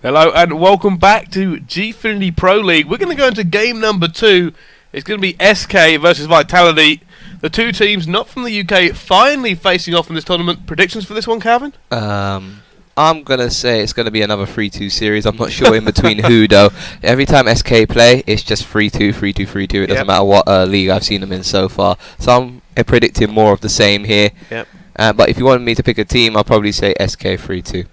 Hello and welcome back to Gfinity Pro League. We're going to go into game number 2. It's going to be SK versus Vitality. The two teams not from the UK finally facing off in this tournament. Predictions for this one, Calvin? I'm going to say it's going to be another 3-2 series. I'm not sure in between who though. Every time SK play, it's just 3-2, 3-2, 3-2. It doesn't matter what league I've seen them in so far. So I'm predicting more of the same here. Yep. But if you wanted me to pick a team, I'll probably say SK 3-2.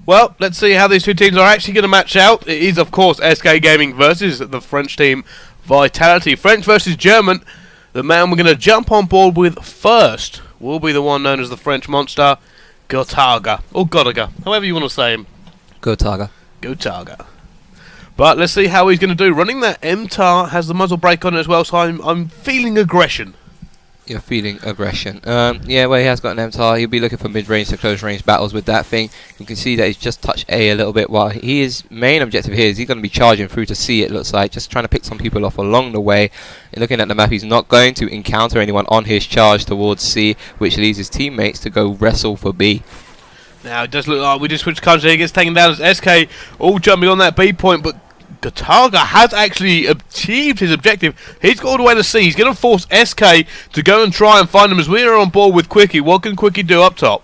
Well, let's see how these two teams are actually going to match out. It is, of course, SK Gaming versus the French team Vitality. French versus German. The man we're going to jump on board with first will be the one known as the French monster, Gotaga. Or Gotaga, however you want to say him. Gotaga. Gotaga. But let's see how he's going to do. Running that MTAR has the muzzle brake on it as well, so I'm feeling aggression. You're feeling aggression. Yeah, well, he has got an MTAR. He'll be looking for mid-range to close-range battles with that thing. You can see that he's just touched A little bit. While his main objective here is he's going to be charging through to C, it looks like. Just trying to pick some people off along the way. And looking at the map, he's not going to encounter anyone on his charge towards C, which leaves his teammates to go wrestle for B. Now, it does look like we just switched country. He gets taken down as SK, all jumping on that B point, but Gotaga has actually achieved his objective. He's got all the way to C. He's going to force SK to go and try and find him as we are on board with Quickie. What can Quickie do up top?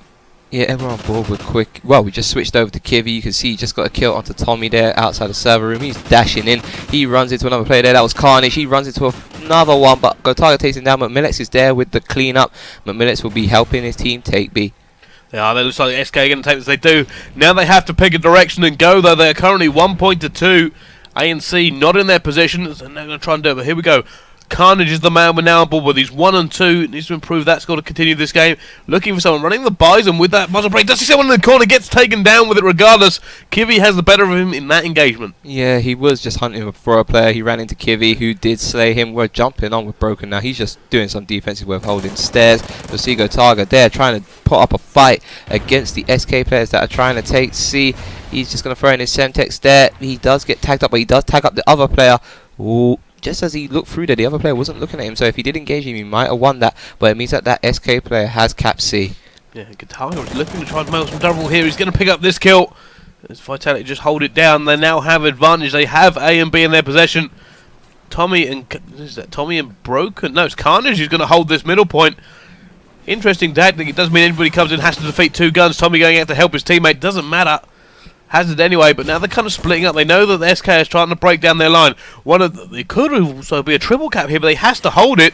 Yeah, we're on board with Quick. Well, we just switched over to Kivy. You can see he just got a kill onto Tommy there outside the server room. He's dashing in. He runs into another player there. That was Carnage. He runs into another one, but Gotaga takes him down. McMillets is there with the cleanup. McMillets will be helping his team take B. Yeah, they looks like SK are going to take this. They do. Now they have to pick a direction and go, though. They're currently 1 point to 2. A and C not in their positions, and they're going to try and do it, but here we go. Carnage is the man we're now on board with. He's 1 and 2, needs to improve that score to continue this game. Looking for someone, running the Bison with that muzzle brake. Does he see someone in the corner, gets taken down with it regardless. Kivy has the better of him in that engagement. Yeah, he was just hunting for a player. He ran into Kivy, who did slay him. We're jumping on with Broken now. He's just doing some defensive work, holding stairs. You'll see Gotaga there trying to put up a fight against the SK players that are trying to take C. He's just going to throw in his Semtex there. He does get tagged up, but he does tag up the other player. Ooh, just as he looked through there, the other player wasn't looking at him. So if he did engage him, he might have won that. But it means that that SK player has capped C. Yeah, Gotaga is looking to try and make some double here. He's going to pick up this kill. As Vitality just hold it down. They now have advantage. They have A and B in their possession. Tommy and Broken. No, it's Carnage who's going to hold this middle point. Interesting tactic. It doesn't mean anybody comes in has to defeat two guns. Tommy going out to help his teammate. Doesn't matter. Has it anyway, but now they're kind of splitting up. They know that the SK is trying to break down their line. It could also be a triple cap here, but they has to hold it.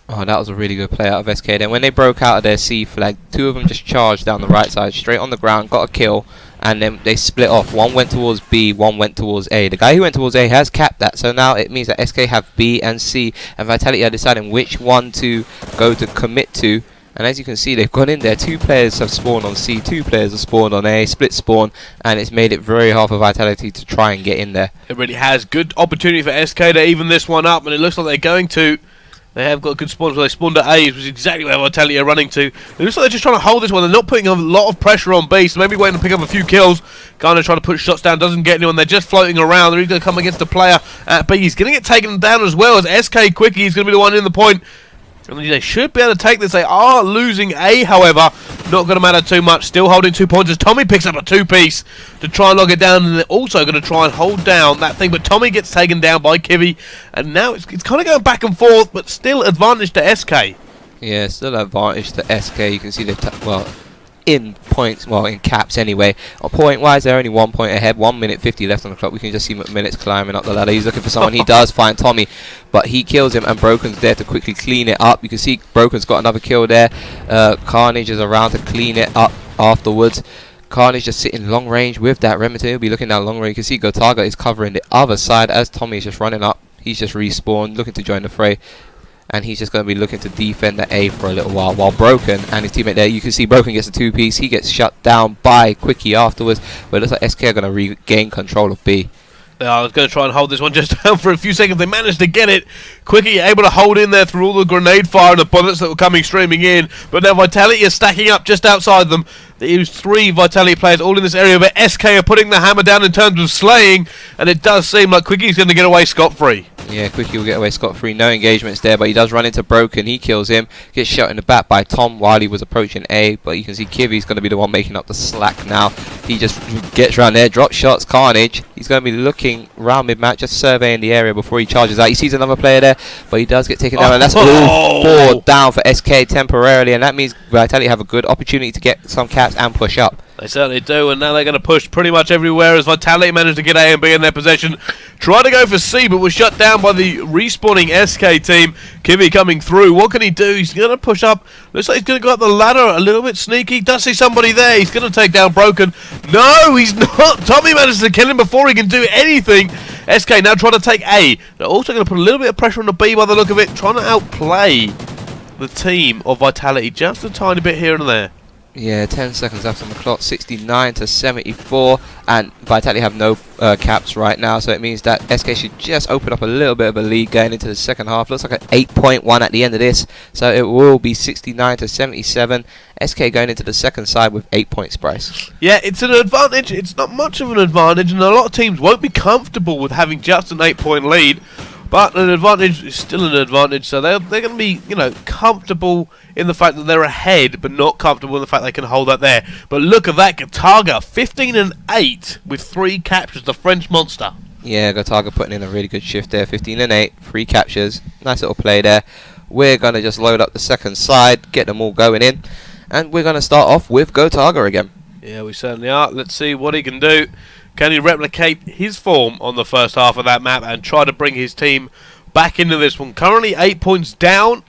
Oh, that was a really good play out of SK. Then when they broke out of their C flag, two of them just charged down the right side, straight on the ground, got a kill, and then they split off. One went towards B, one went towards A. The guy who went towards A has capped that, so now it means that SK have B and C, and Vitality are deciding which one to go to commit to. And as you can see, they've gone in there. Two players have spawned on C, two players have spawned on A, split spawn, and it's made it very hard for Vitality to try and get in there. It really has. Good opportunity for SK to even this one up, and it looks like they're going to. They have got good spawns, so they spawned at A, which is exactly where Vitality are running to. It looks like they're just trying to hold this one. They're not putting a lot of pressure on B, so maybe waiting to pick up a few kills. Kind of trying to put shots down, doesn't get anyone. They're just floating around. They're going to come against a player at B. He's going to get taken down as well as SK Quickie is going to be the one in the point. And they should be able to take this. They are losing A, however. Not going to matter too much. Still holding 2 points as Tommy picks up a two-piece to try and log it down. And they're also going to try and hold down that thing. But Tommy gets taken down by Kivy. And now it's kind of going back and forth, but still advantage to SK. Yeah, still advantage to SK. You can see well, in points, well, in caps anyway. Point-wise, they're only 1 point ahead. 1 minute 50 left on the clock. We can just see McMillan's climbing up the ladder. He's looking for someone. He does find Tommy, but he kills him, and Broken's there to quickly clean it up. You can see Broken's got another kill there. Carnage is around to clean it up afterwards. Carnage just sitting long range with that Remington. He'll be looking down long range. You can see Gotaga is covering the other side as Tommy is just running up. He's just respawned, looking to join the fray. And he's just going to be looking to defend the A for a little while Broken and his teammate there, you can see Broken gets a two-piece. He gets shut down by Quickie afterwards, but it looks like SK are going to regain control of B. I was going to try and hold this one just down for a few seconds. They managed to get it. Quickie able to hold in there through all the grenade fire and the bullets that were coming streaming in. But now Vitality is stacking up just outside them. They use 3 Vitality players all in this area, but SK are putting the hammer down in terms of slaying, and it does seem like Quickie's going to get away scot-free. Yeah, Quickie will get away scot-free. No engagements there, but he does run into Broken. He kills him. Gets shot in the back by Tom while he was approaching A. But you can see Kivi's going to be the one making up the slack now. He just gets around there, drops shots. Carnage. He's going to be looking around mid-match, just surveying the area before he charges out. He sees another player there, but he does get taken down. And that's all 4 down for SK temporarily. And that means Vitality have a good opportunity to get some caps and push up. They certainly do, and now they're going to push pretty much everywhere as Vitality managed to get A and B in their possession. Try to go for C, but was shut down by the respawning SK team. Kivi coming through. What can he do? He's going to push up. Looks like he's going to go up the ladder a little bit sneaky. Does see somebody there. He's going to take down Broken. No, he's not. Tommy manages to kill him before he can do anything. SK now trying to take A. They're also going to put a little bit of pressure on the B by the look of it, trying to outplay the team of Vitality just a tiny bit here and there. Yeah, 10 seconds left on the clock, 69 to 74, and Vitality have no caps right now, so it means that SK should just open up a little bit of a lead going into the second half. Looks like an 8.1 at the end of this, so it will be 69 to 77. SK going into the second side with 8 points, Bryce. Yeah, it's an advantage. It's not much of an advantage, and a lot of teams won't be comfortable with having just an 8-point lead. But an advantage is still an advantage, so they're going to be, you know, comfortable in the fact that they're ahead, but not comfortable in the fact they can hold that there. But look at that, Gataga, 15 and 8 with 3 captures, the French monster. Yeah, Gataga putting in a really good shift there, 15 and 8, 3 captures, nice little play there. We're going to just load up the second side, get them all going in, and we're going to start off with Gataga again. Yeah, we certainly are. Let's see what he can do. Can he replicate his form on the first half of that map and try to bring his team back into this one? Currently 8 points down,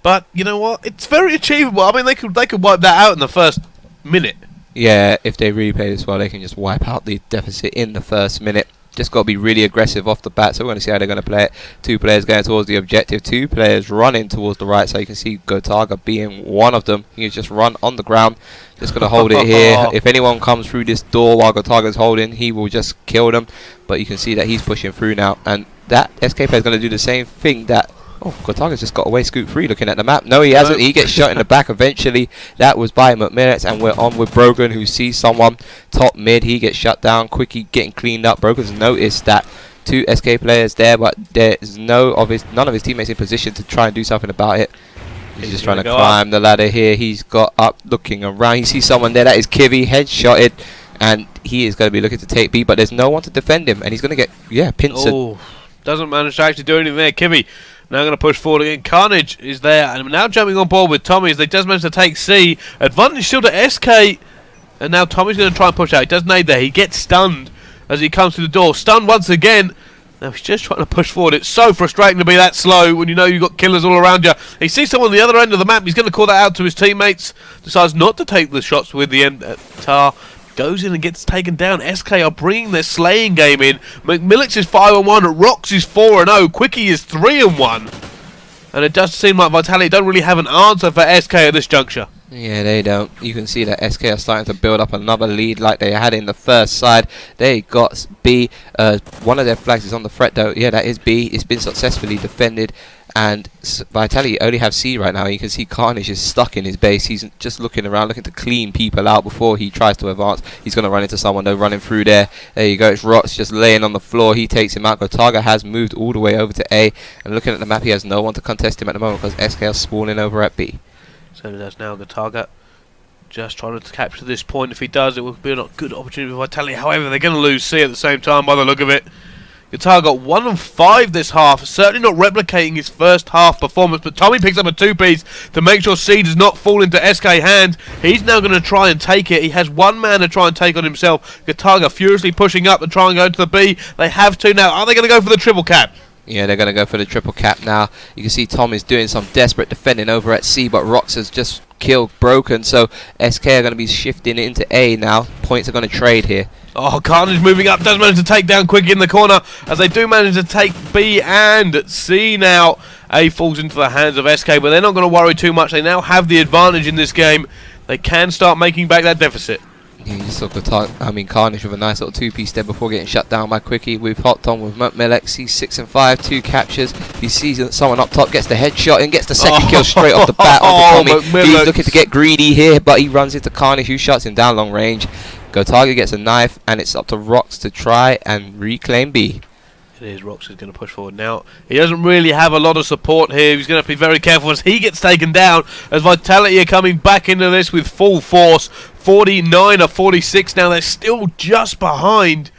but you know what? It's very achievable. I mean, they could wipe that out in the first minute. Yeah, if they replay this well, they can just wipe out the deficit in the first minute. Just got to be really aggressive off the bat, so we're going to see how they're going to play it. 2 players going towards the objective, 2 players running towards the right, so you can see Gataga being one of them. He just run on the ground, just going to hold it here. If anyone comes through this door while Gataga's holding, he will just kill them. But you can see that he's pushing through now, and that SK player is going to do the same thing that... Oh, Gataga's just got away scoot free looking at the map. No, he hasn't. He gets shot in the back eventually. That was by McMillets, and we're on with Brogan, who sees someone top mid. He gets shut down. Quickie getting cleaned up. Brogan's noticed that 2 SK players there, but there's none of his teammates in position to try and do something about it. He's just trying to climb the ladder here. He's got up, looking around. He sees someone there. That is Kivi, headshotted, and he is going to be looking to take B, but there's no one to defend him, and he's going to get pincered. Oh, doesn't manage to actually do anything there. Kivi now going to push forward again. Carnage is there, and now jumping on board with Tommy as they just manage to take C. Advantage still to SK, and now Tommy's going to try and push out. He does nade there. He gets stunned as he comes to the door. Stunned once again. Now he's just trying to push forward. It's so frustrating to be that slow when you know you've got killers all around you. He sees someone on the other end of the map. He's going to call that out to his teammates. Decides not to take the shots with the end tar. Goes in and gets taken down. SK are bringing their slaying game in. McMillets is 5-1. Rox is 4-0. Quickie is 3-1. And it does seem like Vitality don't really have an answer for SK at this juncture. Yeah, they don't. You can see that SK are starting to build up another lead like they had in the first side. They got B. One of their flags is on the threat though. Yeah, that is B. It's been successfully defended. And Vitality only have C right now. You can see Carnage is stuck in his base. He's just looking around, looking to clean people out before he tries to advance. He's going to run into someone though, running through there. There you go. It's Rox just laying on the floor. He takes him out. Gataga has moved all the way over to A. And looking at the map, he has no one to contest him at the moment because SK are spawning over at B. So that's now Gataga just trying to capture this point. If he does, it will be a good opportunity for Vitality. However, they're going to lose C at the same time by the look of it. Gataga got 1 of 5 this half, certainly not replicating his first half performance, but Tommy picks up a 2-piece to make sure C does not fall into SK hands. He's now going to try and take it. He has 1 man to try and take on himself. Gataga furiously pushing up to try and go to the B. They have to now. Are they going to go for the triple cap? Yeah, they're going to go for the triple cap now. You can see Tom is doing some desperate defending over at C, but Rox has just killed Broken, so SK are going to be shifting into A now. Points are going to trade here. Oh, Carnage moving up, does manage to take down Quickie in the corner, as they do manage to take B and C now. A falls into the hands of SK, but they're not going to worry too much. They now have the advantage in this game. They can start making back that deficit. Yeah, you just saw Carnage with a nice little 2-piece there before getting shut down by Quickie. We've hopped on with Melex. He's 6 and 5, 2 captures. He sees someone up top, gets the headshot and gets the second kill straight off the bat onto Tommy. He's looking to get greedy here, but he runs into Carnage, who shuts him down long range. Gataga gets a knife, and it's up to Rox to try and reclaim B. It is. Rox is going to push forward now. He doesn't really have a lot of support here. He's going to have to be very careful as he gets taken down. As Vitality are coming back into this with full force. 49 or 46 now. They're still just behind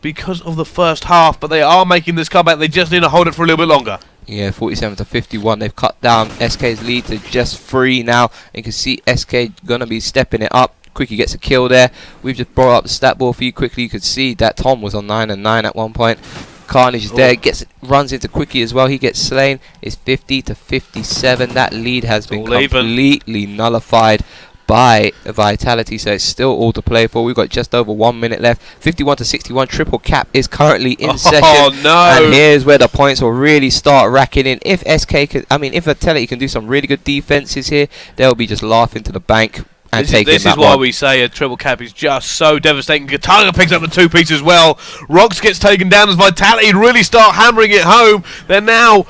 because of the first half, but they are making this comeback. They just need to hold it for a little bit longer. Yeah, 47 to 51. They've cut down SK's lead to just 3 now. You can see SK going to be stepping it up. Quickie gets a kill there. We've just brought up the stat board for you quickly. You could see that Tom was on 9 and 9 at one point. Carnage is there, runs into Quickie as well. He gets slain. It's 50 to 57. That lead has been completely nullified by Vitality, so it's still all to play for. We've got just over 1 minute left. 51 to 61. Triple cap is currently in session. Oh no! And here's where the points will really start racking in. If SK can, if Vitality can do some really good defenses here, they'll be just laughing to the bank. This is why we say a triple cap is just so devastating. Katana picks up the 2-piece as well. Rox gets taken down as Vitality really start hammering it home. They're now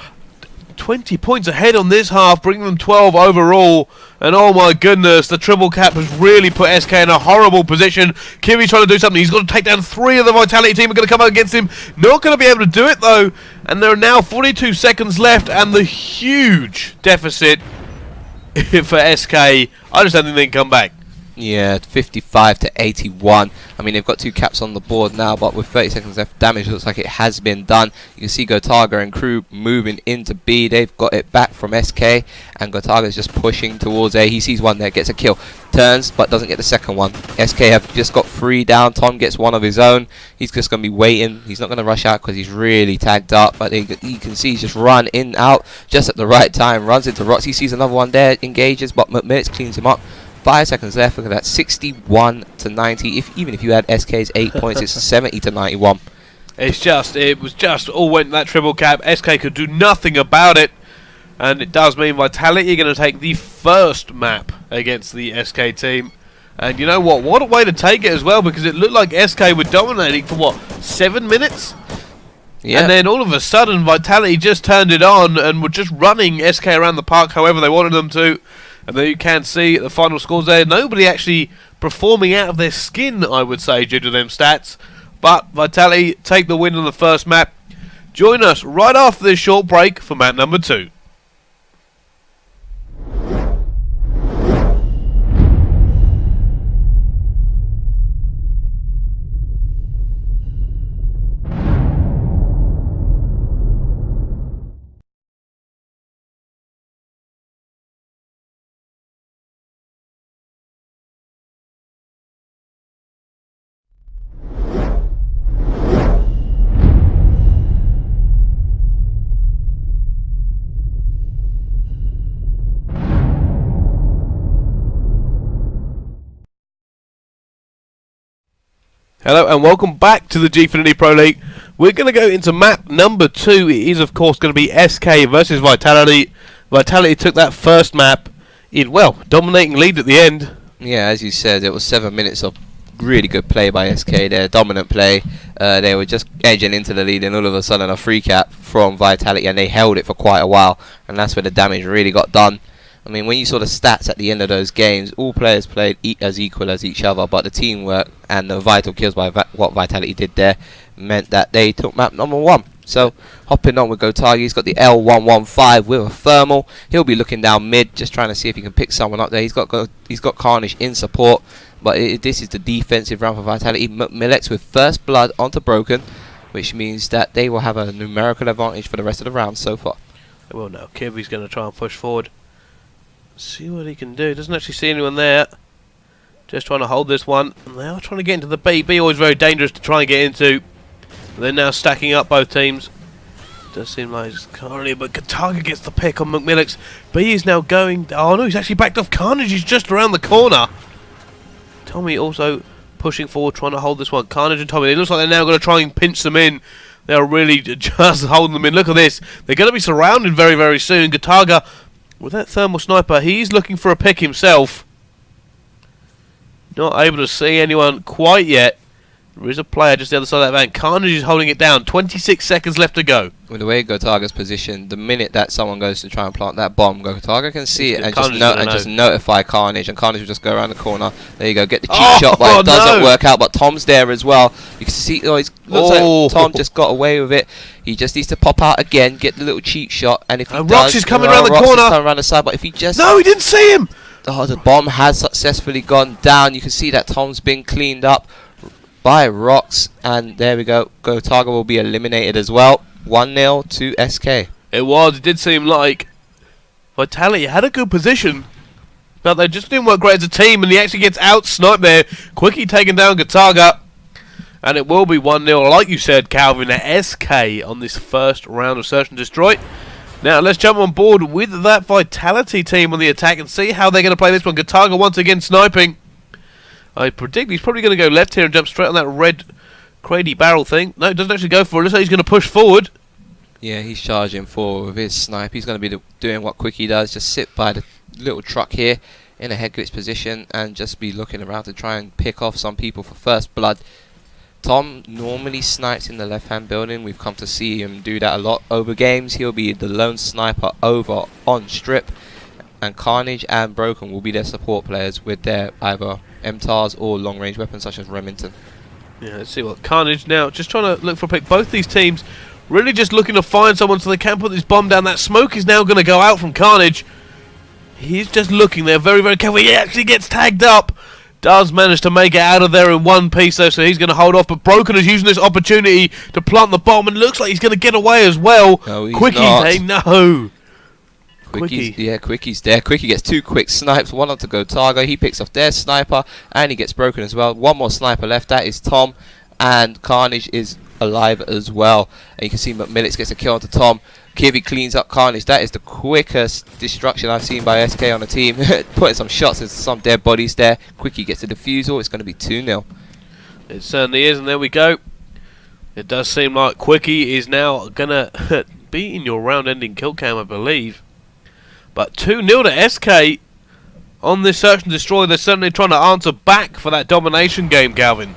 20 points ahead on this half, bringing them 12 overall. And oh my goodness, the triple cap has really put SK in a horrible position. Kiwi's trying to do something. He's got to take down 3 of the Vitality team. Are going to come out against him. Not going to be able to do it though. And there are now 42 seconds left, and the huge deficit for SK, I just don't think they can come back. Yeah, 55 to 81. They've got 2 caps on the board now, but with 30 seconds left, damage looks like it has been done. You can see Gotaga and crew moving into B. They've got it back from SK, and Gotaga's just pushing towards A. He sees one there, gets a kill, turns, but doesn't get the second one. SK have just got 3 down. Tom gets 1 of his own. He's just going to be waiting. He's not going to rush out because he's really tagged up, but you can see he's just run in, out, just at the right time. Runs into Rox. He sees another one there, engages, but McMillips cleans him up. 5 seconds left. Look at that, 61 to 90. Even if you had SK's 8 points, it's 70 to 91. It was just all went that triple cap. SK could do nothing about it, and it does mean Vitality are going to take the first map against the SK team. And you know what? What a way to take it as well, because it looked like SK were dominating for 7 minutes. Yeah. And then all of a sudden, Vitality just turned it on and were just running SK around the park however they wanted them to. And there you can see the final scores there. Nobody actually performing out of their skin, I would say, due to them stats. But Vitality take the win on the first map. Join us right after this short break for map number 2. Hello and welcome back to the Gfinity Pro League. We're going to go into map number 2. It is of course going to be SK versus Vitality. Vitality took that first map in, dominating lead at the end. Yeah, as you said, it was 7 minutes of really good play by SK. Their dominant play. They were just edging into the lead, and all of a sudden a free cap from Vitality, and they held it for quite a while, and that's where the damage really got done. When you saw the stats at the end of those games, all players played as equal as each other, but the teamwork and the vital kills by what Vitality did there meant that they took map number 1. So, hopping on with Gotaga, he's got the L115 with a thermal. He'll be looking down mid, just trying to see if he can pick someone up there. He's got Carnage in support, but this is the defensive round for Vitality. McMillips with first blood onto Broken, which means that they will have a numerical advantage for the rest of the round so far. They will now. Kiwi's going to try and push forward. See what he can do. Doesn't actually see anyone there. Just trying to hold this one. And they are trying to get into the B. B always very dangerous to try and get into. They're now stacking up both teams. Does seem like it's currently, but Gotaga gets the pick on McMillips. B is now going. Oh no, he's actually backed off. Carnage is just around the corner. Tommy also pushing forward, trying to hold this one. Carnage and Tommy. It looks like they're now going to try and pinch them in. They are really just holding them in. Look at this. They're going to be surrounded very, very soon. Gotaga, with that thermal sniper, he's looking for a pick himself. Not able to see anyone quite yet. There is a player just the other side of that van. Carnage is holding it down. 26 seconds left to go. With the way Gotaga's positioned, the minute that someone goes to try and plant that bomb, Gotaga can see it and just notify Carnage, and Carnage will just go around the corner. There you go, get the cheap shot, but it doesn't work out. But Tom's there as well. You can see, looks like Tom just got away with it. He just needs to pop out again, get the little cheap shot, and if he does, Rox is coming around the corner. Coming around the side, but if he just he didn't see him. Oh, the bomb has successfully gone down. You can see that Tom's been cleaned up by Rox, and there we go. Gotaga will be eliminated as well. 1-0 to SK. It did seem like Vitality had a good position, but they just didn't work great as a team, and he actually gets out-sniped there. Quickie taking down Gotaga, and it will be 1-0, like you said, Calvin, at SK on this first round of Search and Destroy. Now, let's jump on board with that Vitality team on the attack and see how they're going to play this one. Gotaga once again sniping. I predict he's probably going to go left here and jump straight on that red Crady barrel thing. No, doesn't actually go for it. Looks like he's going to push forward. Yeah, he's charging forward with his snipe. He's going to be doing what Quickie does, just sit by the little truck here in a head glitch position and just be looking around to try and pick off some people for first blood. Tom normally snipes in the left-hand building. We've come to see him do that a lot over games. He'll be the lone sniper over on strip, and Carnage and Broken will be their support players with their either MTARs or long-range weapons such as Remington. Yeah, let's see what Carnage now, just trying to look for a pick. Both these teams really just looking to find someone so they can put this bomb down. That smoke is now going to go out from Carnage. He's just looking there, very, very careful. He actually gets tagged up. Does manage to make it out of there in one piece though, so he's going to hold off. But Broken is using this opportunity to plant the bomb, and looks like he's going to get away as well. No, he's Quickie, not. hey, no. Quickie's there. Quickie gets 2 quick snipes, one onto Gotaga. He picks off their sniper, and he gets Broken as well. One more sniper left, that is Tom, and Carnage is alive as well. And you can see McMillix gets a kill onto Tom. Kivy cleans up Carnage. That is the quickest destruction I've seen by SK on a team. Putting some shots into some dead bodies there. Quickie gets the defusal. It's going to be 2-0. It certainly is, and there we go. It does seem like Quickie is now going to be in your round-ending kill cam, I believe. But 2-0 to SK on this Search and Destroy. They're certainly trying to answer back for that domination game, Calvin.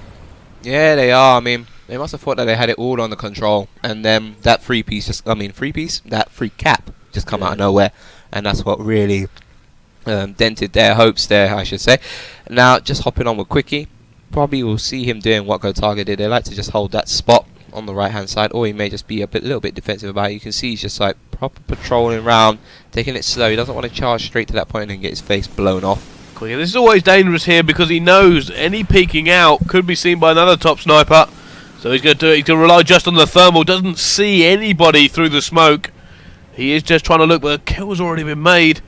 Yeah, they are. I mean, they must have thought that they had it all under control, and then that that free cap just come out of nowhere, and that's what really dented their hopes there, I should say. Now, just hopping on with Quickie, probably we'll see him doing what Gotaga did. They like to just hold that spot on the right hand side, or he may just be a little bit defensive about it. You can see he's just like proper patrolling around, taking it slow. He doesn't want to charge straight to that point and get his face blown off. This is always dangerous here because he knows any peeking out could be seen by another top sniper. So he's going to do it. He's going to rely just on the thermal. Doesn't see anybody through the smoke. He is just trying to look, but the kill's already been made.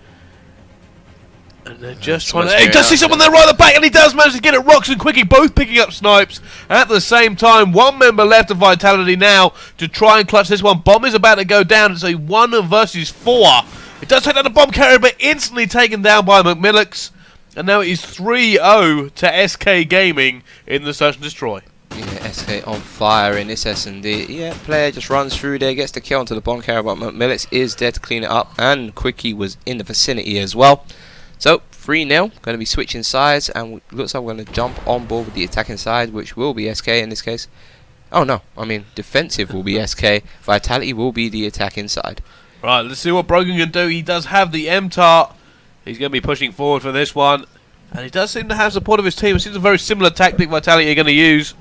And they're just trying to... He does see someone there right at the back, and he does manage to get it. Rox and Quickie both picking up snipes at the same time. One member left of Vitality now to try and clutch this one. Bomb is about to go down. It's a 1 versus 4. It does take down the bomb carrier, but instantly taken down by McMillix. And now it is 3-0 to SK Gaming in the Search and Destroy. Yeah, SK on fire in this S&D. Yeah, player just runs through there, gets the kill onto the bomb carrier, but McMillix is there to clean it up, and Quickie was in the vicinity as well. So, 3-0, going to be switching sides, and looks like we're going to jump on board with the attacking side, which will be SK in this case. Oh no, I mean, defensive will be SK, Vitality will be the attacking side. Right, let's see what Brogan can do. He does have the MTAR. He's going to be pushing forward for this one. And he does seem to have support of his team. It seems a very similar tactic Vitality are going to use.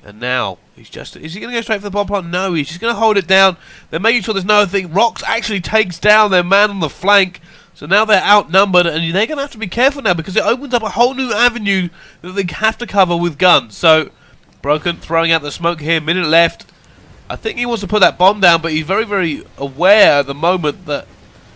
And now, is he going to go straight for the bomb plant? No, he's just going to hold it down. They're making sure there's no thing. Rox actually takes down their man on the flank. So now they're outnumbered, and they're going to have to be careful now because it opens up a whole new avenue that they have to cover with guns. So, Broken throwing out the smoke here, minute left. I think he wants to put that bomb down, but he's very, very aware at the moment that...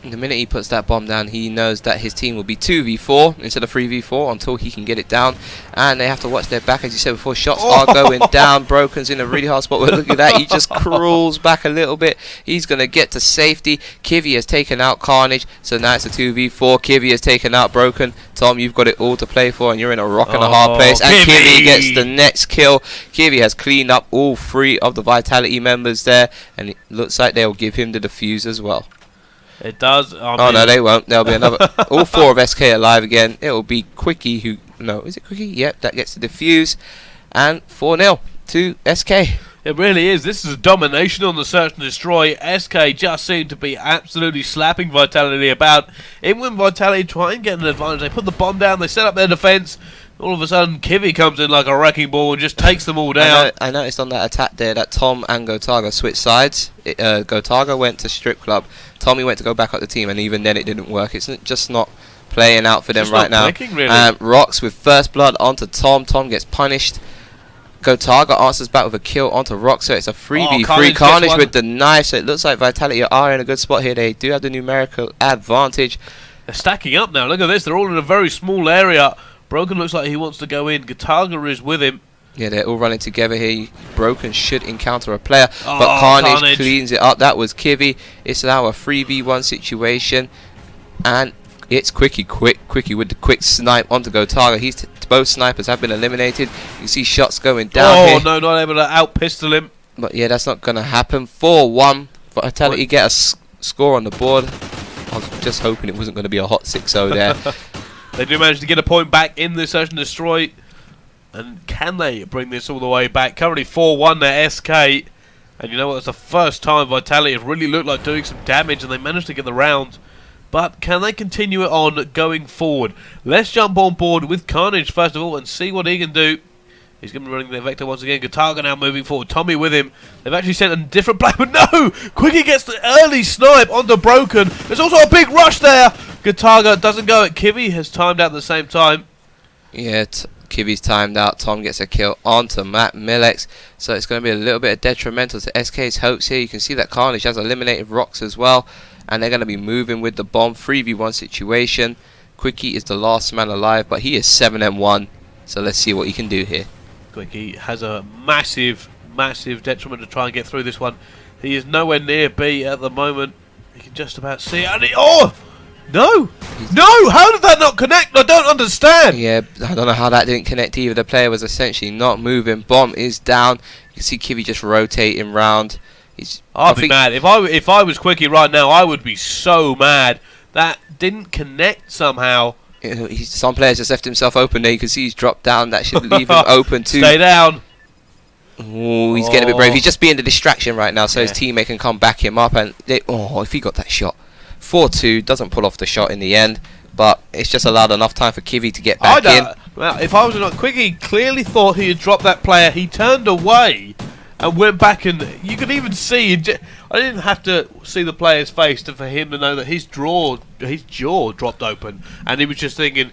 The minute he puts that bomb down, he knows that his team will be 2v4 instead of 3v4 until he can get it down. And they have to watch their back, as you said before. Shots are going down. Broken's in a really hard spot. Look at that. He just crawls back a little bit. He's going to get to safety. Kivy has taken out Carnage, so now it's a 2v4. Kivy has taken out Broken. Tom, you've got it all to play for, and you're in a rock and a hard place. And Kivy gets the next kill. Kivy has cleaned up all 3 of the Vitality members there, and it looks like they'll give him the defuse as well. It does. Oh no, they won't. There'll be another. All 4 of SK alive again. It will be Quickie who. No, is it Quickie? Yep, that gets the defuse. And 4-0 to SK. It really is. This is a domination on the search and destroy. SK just seem to be absolutely slapping Vitality about. Even when Vitality try and get an advantage, they put the bomb down, they set up their defense. All of a sudden, Kivy comes in like a wrecking ball and just takes them all down. I noticed on that attack there that Tom and Gotaga switched sides. Gotaga went to Strip Club. Tommy went to go back up the team, and even then it didn't work. It's just not playing out for them right now. Clicking, really. Rocks with first blood onto Tom. Tom gets punished. Gotaga answers back with a kill onto Rock, so it's a 3v3. Carnage with the knife, so it looks like Vitality are in a good spot here. They do have the numerical advantage. They're stacking up now. Look at this. They're all in a very small area. Broken looks like he wants to go in. Gotaga is with him. Yeah, they're all running together here. Broken should encounter a player, but Carnage cleans it up. That was Kivy. It's now a 3v1 situation, and it's Quickie with the quick snipe onto Gotaga. Both snipers have been eliminated. You see shots going down here. Oh no, not able to out-pistol him. But yeah, that's not going to happen. 4-1. Vitality get a score on the board. I was just hoping it wasn't going to be a hot 6-0 there. They do manage to get a point back in the search and destroy. And can they bring this all the way back? Currently 4-1 there, SK. And you know what, it's the first time Vitality have really looked like doing some damage, and they managed to get the round. But can they continue it on going forward? Let's jump on board with Carnage first of all and see what he can do. He's going to be running the Vector once again. Gotaga now moving forward. Tommy with him. They've actually sent a different player, but no! Quickie gets the early snipe onto Broken. There's also a big rush there. Gotaga doesn't go at Kivy. Has timed out at the same time. Yeah, Kivy's timed out. Tom gets a kill onto Matt Millex. So it's going to be a little bit detrimental to SK's hopes here. You can see that Carnage has eliminated Rocks as well. And they're going to be moving with the bomb. 3v1 situation. Quickie is the last man alive, but he is 7-1. So let's see what he can do here. Quickie has a massive detriment to try and get through this one. He is nowhere near B at the moment. He can just about see it. And oh! No! No! How did that not connect? I don't understand! Yeah, I don't know how that didn't connect either. The player was essentially not moving. Bomb is down. You can see Kivy just rotating round. I'd be mad. If I was Quickie right now, I would be so mad. That didn't connect somehow. Some players just left himself open there. You can see he's dropped down. That should leave him open too. Stay down. Ooh, he's getting a bit brave. He's just being the distraction right now, so his teammate can come back him up. And if he got that shot. 4-2, doesn't pull off the shot in the end, but it's just allowed enough time for Kivy to get back in. Well, if I was not Quickie, clearly thought he had dropped that player. He turned away and went back, and you could even see. I didn't have to see the player's face for him to know that his jaw dropped open, and he was just thinking,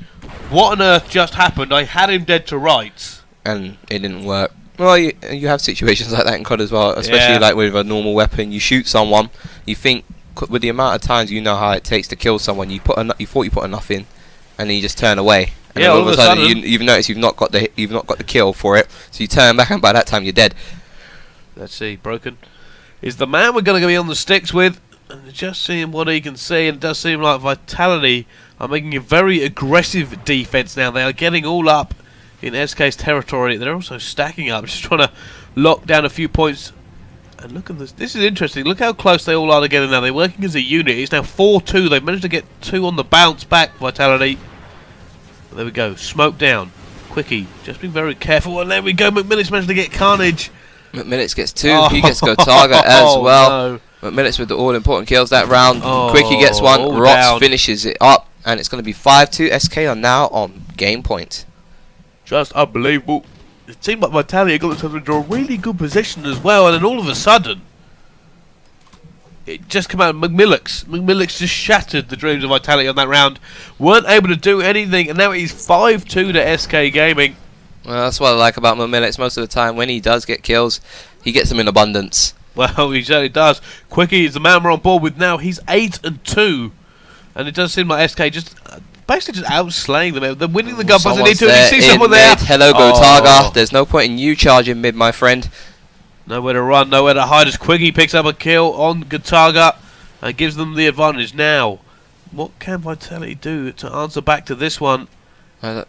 "What on earth just happened? I had him dead to rights." And it didn't work. Well, you have situations like that in COD as well, especially like with a normal weapon. You shoot someone, you think with the amount of times you know how it takes to kill someone, you thought you put enough in, and then you just turn away. And then all of a sudden you've noticed you've not got the kill for it, so you turn back, and by that time you're dead. Let's see, Broken is the man we're going to be on the sticks with, and just seeing what he can see, and it does seem like Vitality are making a very aggressive defense now. They are getting all up in SK's territory. They're also stacking up, just trying to lock down a few points. And look at this. This is interesting. Look how close they all are together now. They're working as a unit. It's now 4-2. They've managed to get 2 on the bounce back, Vitality. There we go. Smoke down. Quickie. Just being very careful. And there we go. McMillis managed to get Carnage. McMillis gets 2. He gets Gotaga as well. No. McMillis with the all-important kills that round. Quickie gets 1. Rocks finishes it up. And it's going to be 5-2. SK are now on game point. Just unbelievable. It seemed like Vitality got themselves into a really good position as well, and then all of a sudden, it just came out of McMillis. McMillis just shattered the dreams of Vitality on that round. Weren't able to do anything, and now he's 5-2 to SK Gaming. Well, that's what I like about McMillis. Most of the time, when he does get kills, he gets them in abundance. Well, he certainly does. Quickie is the man we're on board with now. He's 8-2, and it does seem like SK just basically just outslaying them. They're winning the gunfights. They need to. You see someone there. Hello, Gotaga. There's no point in you charging mid, my friend. Nowhere to run, nowhere to hide as Quickie picks up a kill on Gotaga and gives them the advantage. Now, what can Vitality do to answer back to this one? I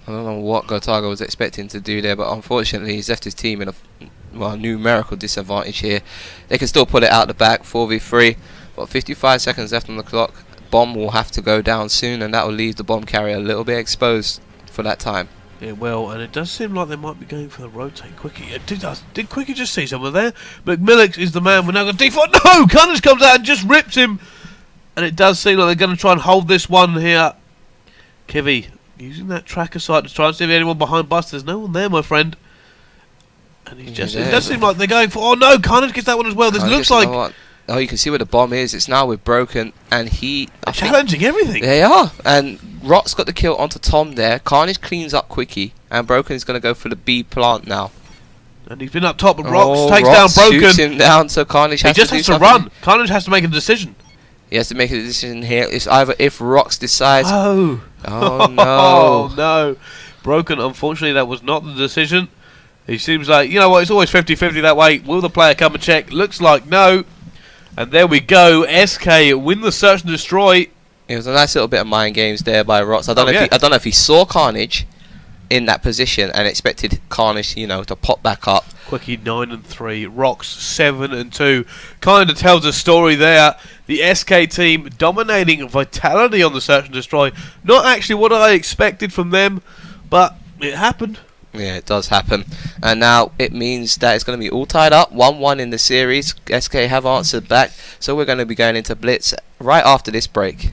don't know what Gotaga was expecting to do there, but unfortunately he's left his team in a numerical disadvantage here. They can still pull it out the back, 4v3, but 55 seconds left on the clock. Bomb will have to go down soon, and that will leave the bomb carrier a little bit exposed for that time. It will, and it does seem like they might be going for the rotate. Quickie, did Quickie just see someone there? McMillick is the man. We're now going to default. No! Carnage comes out and just rips him. And it does seem like they're going to try and hold this one here. Kivy using that tracker sight to try and see if anyone behind Buster. There's no one there, my friend. And he's just. It does seem like they're going for. Oh no! Carnage gets that one as well. This looks like. Oh, you can see where the bomb is. It's now with Broken, and they're challenging everything. They are, and Rock's got the kill onto Tom there. Carnage cleans up Quickie, and Broken is going to go for the B plant now. And he's been up top, but Rocks takes down Broken. Shoots him down, so Carnage has to run. Carnage has to make a decision. He has to make a decision here. It's either if Rocks decides. Oh no! Oh no! Broken. Unfortunately, that was not the decision. He seems like, you know what? It's always 50-50 that way. Will the player come and check? Looks like no. And there we go. SK win the search and destroy. It was a nice little bit of mind games there by Rox. I don't know if he saw Carnage in that position and expected Carnage, to pop back up. Quickie 9-3, Rox 7-2. Kind of tells a story there. The SK team dominating Vitality on the search and destroy. Not actually what I expected from them, but it happened. Yeah, it does happen. And now it means that it's going to be all tied up. 1-1 in the series. SK have answered back. So we're going to be going into Blitz right after this break.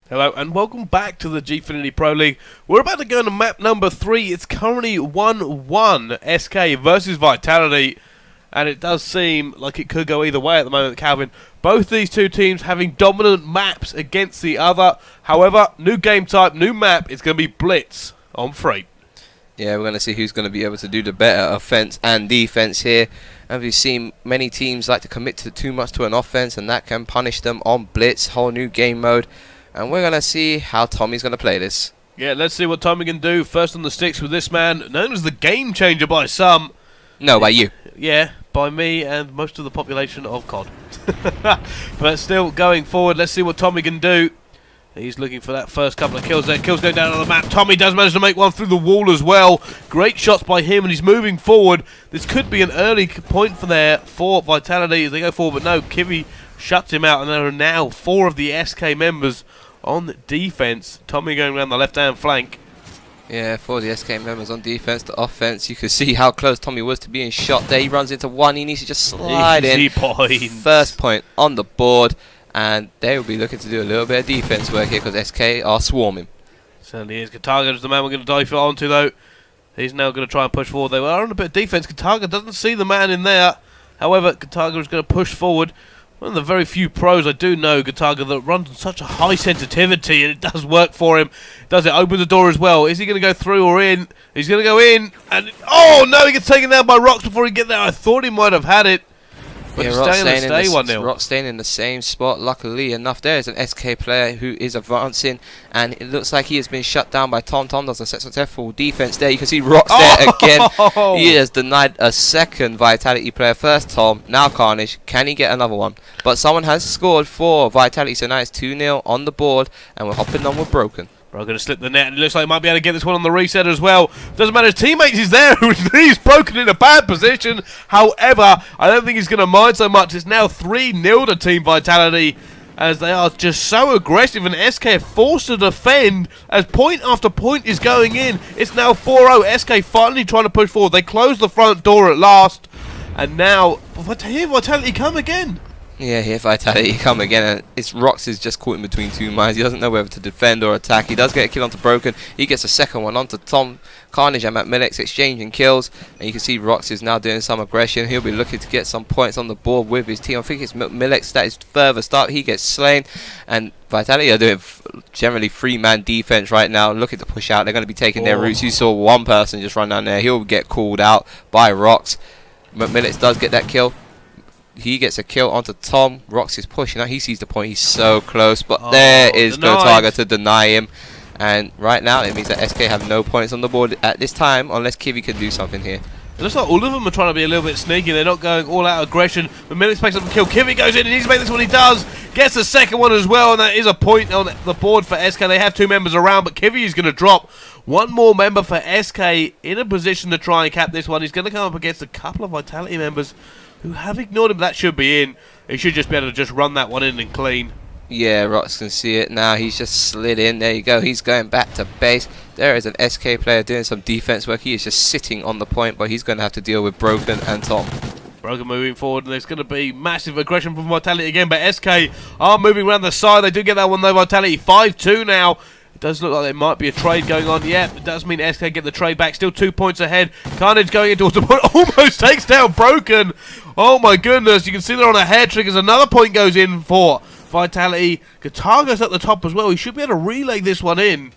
Hello and welcome back to the Gfinity Pro League. We're about to go into map number 3. It's currently 1-1 SK versus Vitality, and it does seem like it could go either way at the moment, Calvin. Both these two teams having dominant maps against the other. However, new game type, new map. It's going to be Blitz on Freight. Yeah, we're going to see who's going to be able to do the better offense and defense here. And we've seen many teams like to commit to too much to an offense, and that can punish them on Blitz. Whole new game mode. And we're going to see how Tommy's going to play this. Yeah, let's see what Tommy can do. First on the sticks with this man, known as the game changer by some. No, by you. Yeah, by me and most of the population of COD. But still, going forward, let's see what Tommy can do. He's looking for that first couple of kills there. Kills go down on the map. Tommy does manage to make one through the wall as well. Great shots by him, and he's moving forward. This could be an early point for Vitality as they go forward, but no, Kivy shuts him out, and there are now 4 of the SK members on defense. Tommy going around the left-hand flank. Yeah, 4 of the SK members on defense to offense. You can see how close Tommy was to being shot there. He runs into one. He needs to just slide in. First point on the board. And they will be looking to do a little bit of defense work here because SK are swarming. Certainly is. Kataga is the man we're going to dive onto, though. He's now going to try and push forward. They are on a bit of defense. Kataga doesn't see the man in there. However, Kataga is going to push forward. One of the very few pros I do know, Kataga, that runs on such a high sensitivity, and it does work for him. Does it open the door as well? Is he going to go through or in? He's going to go in. And oh, no, he gets taken down by Rox before he gets there. I thought he might have had it. But yeah, Rock staying in the same spot. Luckily enough, there is an SK player who is advancing, and it looks like he has been shut down by Tom. Tom does a successful defense there. You can see Rock's there again. He has denied a second Vitality player. First Tom, now Carnage. Can he get another one? But someone has scored for Vitality, so now it's 2-0 on the board, and we're hopping on with Broken. We're going to slip the net, and it looks like he might be able to get this one on the reset as well. Doesn't matter, his teammates is there. He's Broken in a bad position. However, I don't think he's going to mind so much. It's now 3-0 to Team Vitality, as they are just so aggressive, and SK are forced to defend as point after point is going in. It's now 4-0. SK finally trying to push forward. They close the front door at last, and now here Vitality come again. Yeah, here Vitality come again, and it's Rox is just caught in between two minds. He doesn't know whether to defend or attack. He does get a kill onto Broken. He gets a second one onto Tom. Carnage and McMillick exchanging kills, and you can see Rox is now doing some aggression. He'll be looking to get some points on the board with his team. I think it's McMillick that is furthest up. He gets slain, and Vitality are doing generally 3-man defense right now, looking to push out. They're going to be taking their routes. You saw one person just run down there. He'll get called out by Rox. McMillick does get that kill. he gets a kill onto Tom. Rox is pushing out. He sees the point. He's so close, but Oh, there is denied. Gotaga to deny him. And right now it means that SK have no points on the board at this time, unless Kiwi can do something here. It looks like all of them are trying to be a little bit sneaky. They're not going all out aggression. But Milix picks up the kill. Kiwi goes in and he's made this one. He does. Gets the second one as well. And that is a point on the board for SK. They have 2 members around, but Kiwi is going to drop. One more member for SK in a position to try and cap this one. He's going to come up against a couple of Vitality members who have ignored him. That should be in. He should just be able to just run that one in and clean. Yeah, Rox can see it now. He's just slid in. There you go. He's going back to base. There is an SK player doing some defense work. He is just sitting on the point, but he's going to have to deal with Broken and Tom. Broken moving forward, and there's going to be massive aggression from Vitality again, but SK are moving around the side. They do get that one though, Vitality 5-2 now. It does look like there might be a trade going on. Yeah, it does mean SK get the trade back. Still 2 points ahead. Carnage going into the point. Almost takes down Broken. Oh my goodness. You can see they're on a hair triggers. Another point goes in for Vitality. Kataga's at the top as well. He should be able to relay this one in.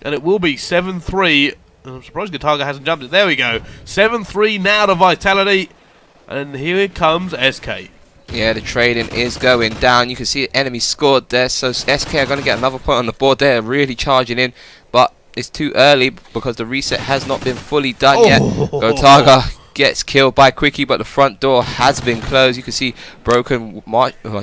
And it will be 7-3. I'm surprised Kataga hasn't jumped it. There we go. 7-3 now to Vitality. And here comes SK. Yeah, the trading is going down. You can see enemy scored there, so SK are going to get another point on the board. They're really charging in, but it's too early because the reset has not been fully done yet. Gotaga gets killed by Quickie, but the front door has been closed. You can see Broken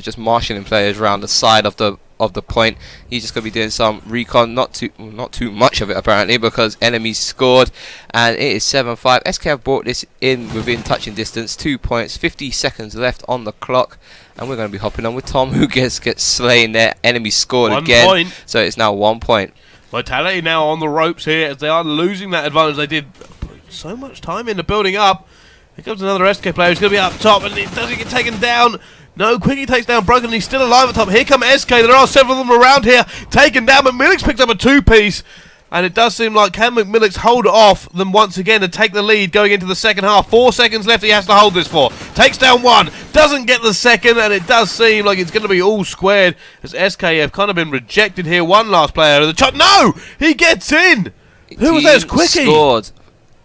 just marshalling players around the side of the point. He's just going to be doing some recon, not too much of it apparently, because enemies scored, and it is 7-5. SK have brought this in within touching distance. 2 points, 50 seconds left on the clock, and we're going to be hopping on with Tom, who gets slain there. Enemy scored 1 again, point. So it's now 1 point. Vitality now on the ropes here as they are losing that advantage. They did put so much time into building up. Here comes another SK player who's going to be up top, and it doesn't get taken down. No, Quickie takes down Broken, and he's still alive at top. Here come SK. There are several of them around here. Taken down, but Millix picks up a 2-piece. And it does seem like can McMillix hold off them once again and take the lead going into the second half. 4 seconds left he has to hold this for. Takes down one. Doesn't get the second, and it does seem like it's going to be all squared as SK have kind of been rejected here. One last player of the shot. No! He gets in! Who was that? It was Quickie. Scored.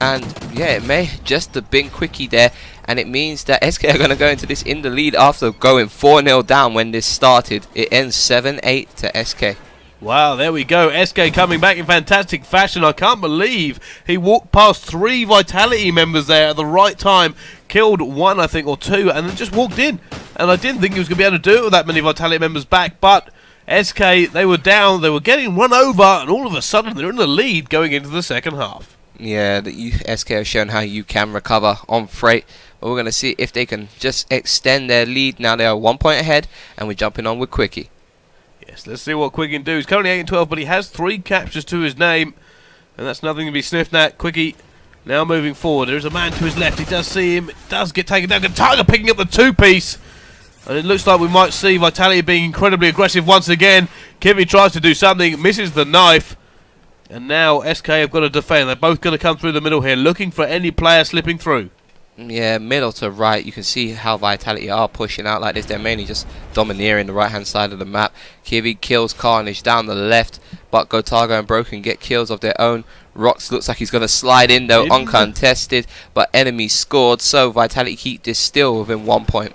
And yeah, it may just have been Quickie there, and it means that SK are going to go into this in the lead after going 4-0 down when this started. It ends 7-8 to SK. Wow, there we go. SK coming back in fantastic fashion. I can't believe he walked past 3 Vitality members there at the right time. Killed 1, I think, or 2, and then just walked in. And I didn't think he was going to be able to do it with that many Vitality members back, but SK, they were down, they were getting run over, and all of a sudden they're in the lead going into the second half. Yeah, SK have shown how you can recover on freight. But we're going to see if they can just extend their lead. Now they are 1 point ahead, and we're jumping on with Quickie. Yes, let's see what Quickie can do. He's currently 8-12, but he has 3 captures to his name, and that's nothing to be sniffed at. Quickie now moving forward. There's a man to his left. He does see him. It does get taken down. Tiger picking up the 2-piece. And it looks like we might see Vitality being incredibly aggressive once again. Kiwi tries to do something, misses the knife. And now SK have got to defend. They're both going to come through the middle here, looking for any player slipping through. Yeah, middle to right. You can see how Vitality are pushing out like this. They're mainly just domineering the right-hand side of the map. Kiwi kills Carnage down the left, but Gotaga and Broken get kills of their own. Rox looks like he's going to slide in, though, uncontested, but enemy scored, so Vitality keep this still within 1 point.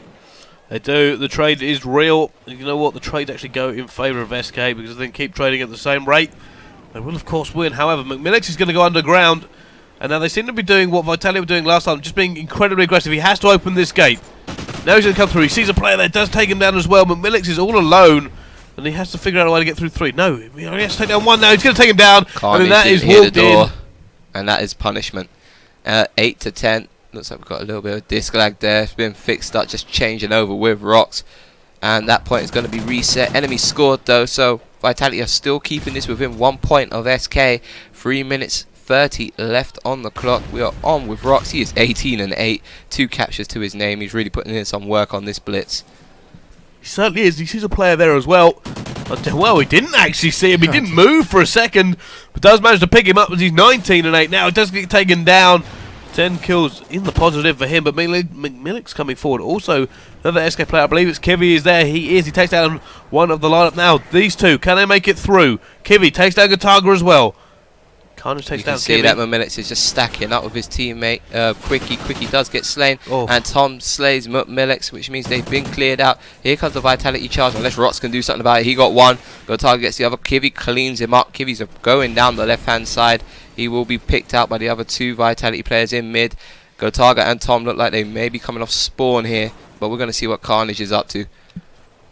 They do. The trade is real. You know what? The trades actually go in favour of SK because they keep trading at the same rate. They will, of course, win. However, McMillix is going to go underground. And now they seem to be doing what Vitality were doing last time, just being incredibly aggressive. He has to open this gate. Now he's going to come through. He sees a player there, does take him down as well. McMillix is all alone, and he has to figure out a way to get through 3. No, he only has to take down 1 now. He's going to take him down. Carnage and then that is hit the walked door, in. and that is punishment. 8 to 10. Looks like we've got a little bit of disc lag there. It's been fixed up, just changing over with Rox. And that point is going to be reset. Enemy scored, though, so Vitality are still keeping this within 1 point of SK. 3 minutes 30 left on the clock. We are on with Rox. He is 18-8. 2 captures to his name. He's really putting in some work on this blitz. He certainly is. He sees a player there as well. But, well, he didn't actually see him. He didn't move for a second, but does manage to pick him up as he's 19-8. Now it does get taken down. 10 kills in the positive for him, but McMillix coming forward. Also, another SK player, I believe it's Kiwi, is there. He is. He takes down one of the lineup now. These two, can they make it through? Kiwi takes down Gotaga as well. Carnage takes You down can see Gibby. that Milix is just stacking up with his teammate Quickie does get slain, Oh. and Tom slays Milix, which means they've been cleared out. Here comes the Vitality charge, unless Rots can do something about it. He got one, Gotarga gets the other, Kivy cleans him up. Kivy's going down the left hand side. He will be picked out by the other two Vitality players in mid. Gotarga and Tom look like they may be coming off spawn here, but we're going to see what Carnage is up to.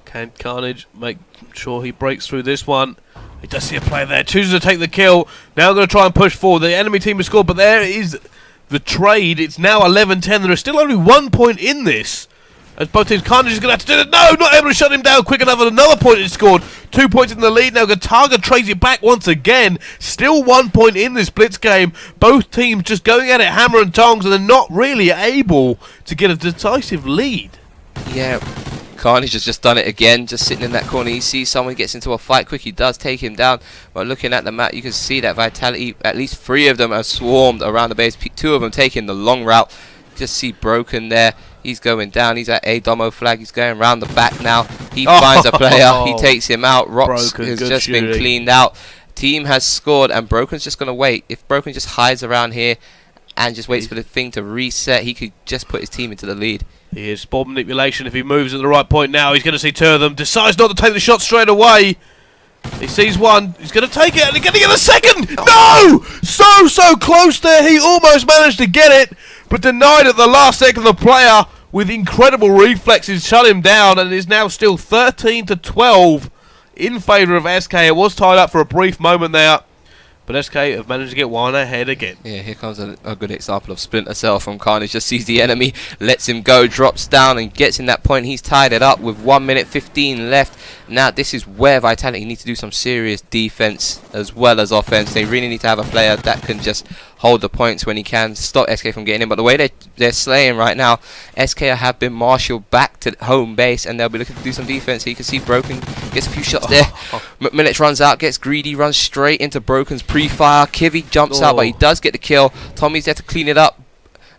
Can Carnage make sure he breaks through this one? He does see a player there, chooses to take the kill. Now going to try and push forward. The enemy team has scored, but there is the trade. It's now 11-10. There is still only 1 point in this. As both teams, Carnage is going to have to do it. No, not able to shut him down quick enough. And another point is scored. 2 points in the lead. Now Gotarga trades it back once again. Still 1 point in this Blitz game. Both teams just going at it hammer and tongs, and they're not really able to get a decisive lead. Yeah, Carnage has just done it again, just sitting in that corner. He sees someone, gets into a fight quick, he does take him down. But looking at the map, you can see that Vitality, at least 3 of them are swarmed around the base. 2 of them taking the long route. Just see Broken there. He's going down. He's at a domo flag. He's going around the back now. He finds a player. He takes him out. Rox has just been cleaned out. Team has scored, and Broken's just going to wait. If Broken just hides around here and just waits for the thing to reset, he could just put his team into the lead. He is ball manipulation. If he moves at the right point now, he's going to see 2 of them. Decides not to take the shot straight away. He sees one. He's going to take it, and he's going to get a second. No! So close there. He almost managed to get it, but denied at the last second. The player with incredible reflexes shut him down, and is now still 13-12 in favour of SK. It was tied up for a brief moment there, but SK have managed to get one ahead again. Yeah, here comes a good example of Splinter Cell from Carnage. Just sees the enemy, lets him go, drops down, and gets in that point. He's tied it up with 1 minute 15 left. Now, this is where Vitality need to do some serious defense as well as offense. They really need to have a player that can just hold the points when he can, stop SK from getting in. But the way they're slaying right now, SK have been marshaled back to home base, and they'll be looking to do some defense. So you can see Broken gets a few shots there. Milix runs out, gets greedy, runs straight into Broken's pre-fire. Kivy jumps out, but he does get the kill. Tommy's there to clean it up.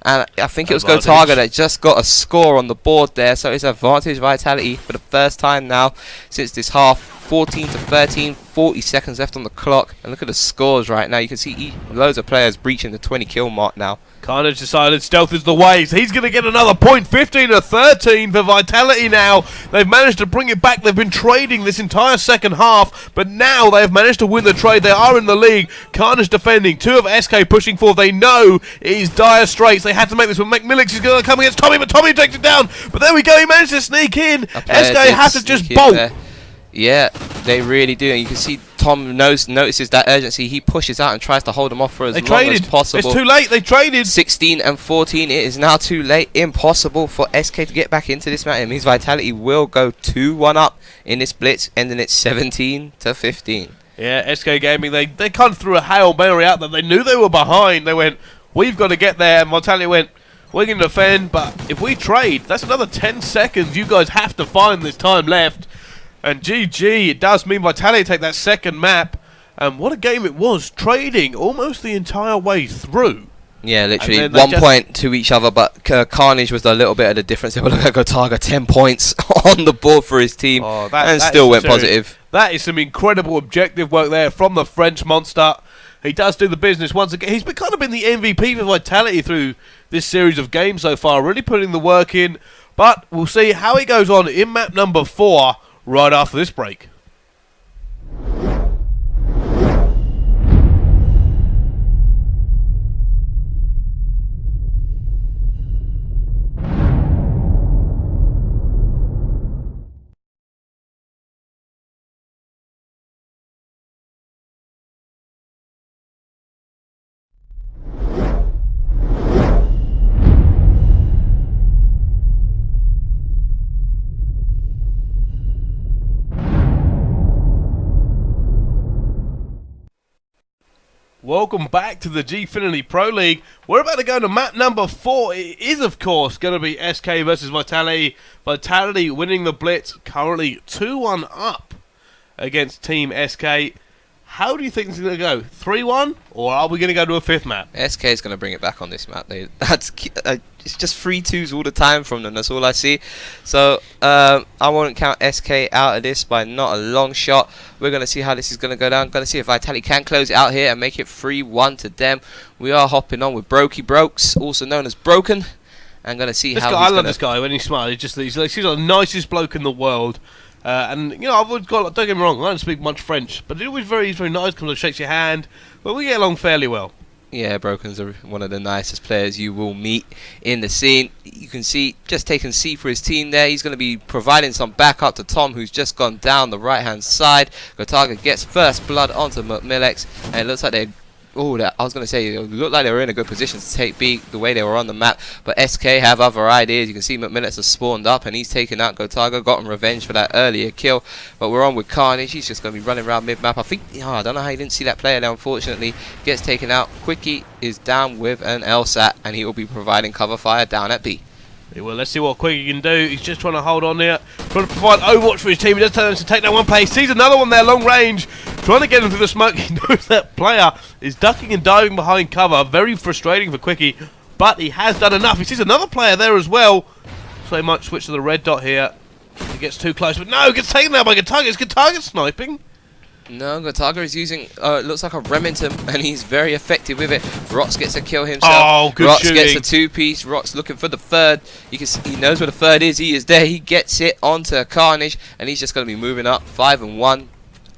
And I think it was Gotarga that just got a score on the board there. So it's advantage Vitality for the first time now since this half. 14-13, 40 seconds left on the clock. And look at the scores right now. You can see loads of players breaching the 20 kill mark now. Carnage decided stealth is the way. So he's going to get another point. 15-13 for Vitality now. They've managed to bring it back. They've been trading this entire second half, but now they've managed to win the trade. They are in the league. Carnage defending. 2 of SK pushing forward. They know it is dire straits. They had to make this one. Milix is going to come against Tommy, but Tommy takes it down. But there we go. He managed to sneak in. SK have to just bolt. There. Yeah, they really do. And you can see Tom notices that urgency. He pushes out and tries to hold them off for as long as possible. It's too late. They traded. 16-14. It is now too late. Impossible for SK to get back into this match. It means Vitality will go 2-1 up in this blitz, ending it 17-15. Yeah, SK Gaming, they kind of threw a Hail Mary out there. They knew they were behind. They went, we've got to get there. And Vitality went, we're going to defend, but if we trade, that's another 10 seconds you guys have to find this time left. And GG, it does mean Vitality take that second map. And what a game it was, trading almost the entire way through. Yeah, literally 1 point to each other, but Carnage was a little bit of the difference. Look at Gotarga, 10 points on the board for his team, and still went positive. That is some incredible objective work there from the French monster. He does do the business once again. He's kind of been the MVP for Vitality through this series of games so far, really putting the work in. But we'll see how he goes on in map number 4 right after this break. Welcome back to the Gfinity Pro League. We're about to go to map number 4. It is, of course, going to be SK versus Vitality. Vitality winning the Blitz, currently 2-1 up against Team SK. How do you think this is going to go? 3-1? Or are we going to go to a 5th map? SK is going to bring it back on this map. it's just 3-2s all the time from them. That's all I see. So I won't count SK out of this by not a long shot. We're going to see how this is going to go down. Going to see if Vitality can close it out here and make it 3-1 to them. We are hopping on with Brokes, also known as Broken. I'm going to see how I love this guy when he smiles. He's like the nicest bloke in the world. And you know, don't get me wrong, I don't speak much French, but he's very nice. Comes and shakes your hand. But we get along fairly well. Yeah, Broken's one of the nicest players you will meet in the scene. You can see just taking C for his team there. He's going to be providing some backup to Tom, who's just gone down the right hand side. Gotaga gets first blood onto McMillex, and it looks like they're I was going to say, it looked like they were in a good position to take B the way they were on the map, but SK have other ideas. You can see McMillets has spawned up and he's taken out Gotaga, gotten revenge for that earlier kill, but we're on with Carnage. He's just going to be running around mid-map. I think, I don't know how you didn't see that player there, unfortunately. Gets taken out. Quickie is down with an LSAT, and he will be providing cover fire down at B. Well, let's see what Quickie can do. He's just trying to hold on there, trying to provide Overwatch for his team. He does turn to take that one play. He sees another one there, long range, trying to get him through the smoke. He knows that player is ducking and diving behind cover. Very frustrating for Quickie, but he has done enough. He sees another player there as well, so he might switch to the red dot here. He gets too close, but no, gets taken out by Gotaga. Is Gotaga sniping? No, Gotaga is using, it looks like a Remington, and he's very effective with it. Rox gets a kill himself. Oh, good Rox shooting. Gets a two-piece. Rox looking for the third. You can see, he knows where the third is. He is there. He gets it onto Carnage, and he's just going to be moving up 5-1,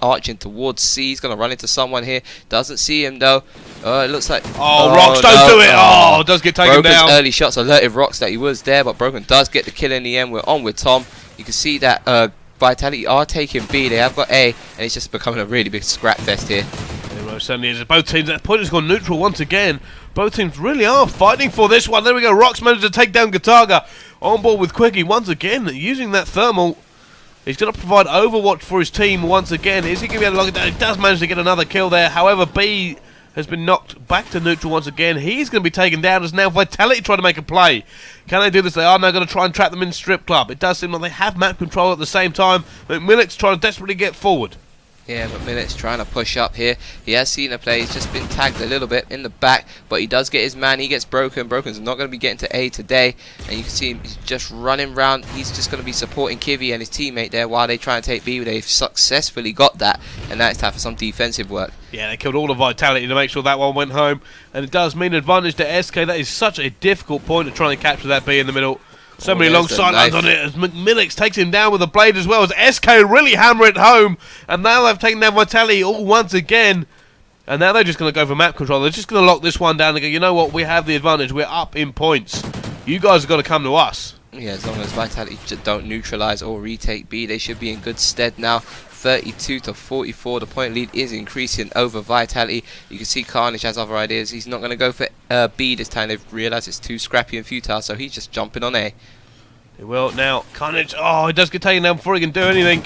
arching towards C. He's going to run into someone here. Doesn't see him, though. It looks like... Oh, Rox, don't do it! Oh, does get taken Broken's down. Early shots alerted Rox that he was there, but Broken does get the kill in the end. We're on with Tom. You can see that... Vitality are taking B. They have got A, and it's just becoming a really big scrap fest here. It most certainly is. Both teams, that point has gone neutral once again. Both teams really are fighting for this one. There we go. Rox managed to take down Gotaga. On board with Quickie once again, using that thermal. He's going to provide Overwatch for his team once again. Is he going to be able to lock it down? He does manage to get another kill there. However, B has been knocked back to neutral once again. He's going to be taken down as now Vitality trying to make a play. Can they do this? They are now going to try and trap them in Strip Club. It does seem like they have map control at the same time. McMillick's trying to desperately get forward. Yeah, but Millet's trying to push up here. He has seen a play. He's just been tagged a little bit in the back, but he does get his man. He gets Broken. Broken's not going to be getting to A today, and you can see him, he's just running around. He's just going to be supporting Kivy and his teammate there while they try and take B. They've successfully got that, and now it's time for some defensive work. Yeah, they killed all the Vitality to make sure that one went home, and it does mean advantage to SK. That is such a difficult point to try and capture that B in the middle. So many long sidelines on it as McMillix takes him down with a blade as well as SK really hammer it home, and now they've taken down Vitality all once again, and now they're just going to go for map control. They're just going to lock this one down and go, you know what, we have the advantage, we're up in points, you guys have got to come to us. Yeah, as long as Vitality don't neutralize or retake B, they should be in good stead now. 32-44, the point lead is increasing over Vitality. You can see Carnage has other ideas. He's not going to go for B this time. They've realised it's too scrappy and futile, so he's just jumping on A. He will now. Carnage, he does get taken down before he can do anything.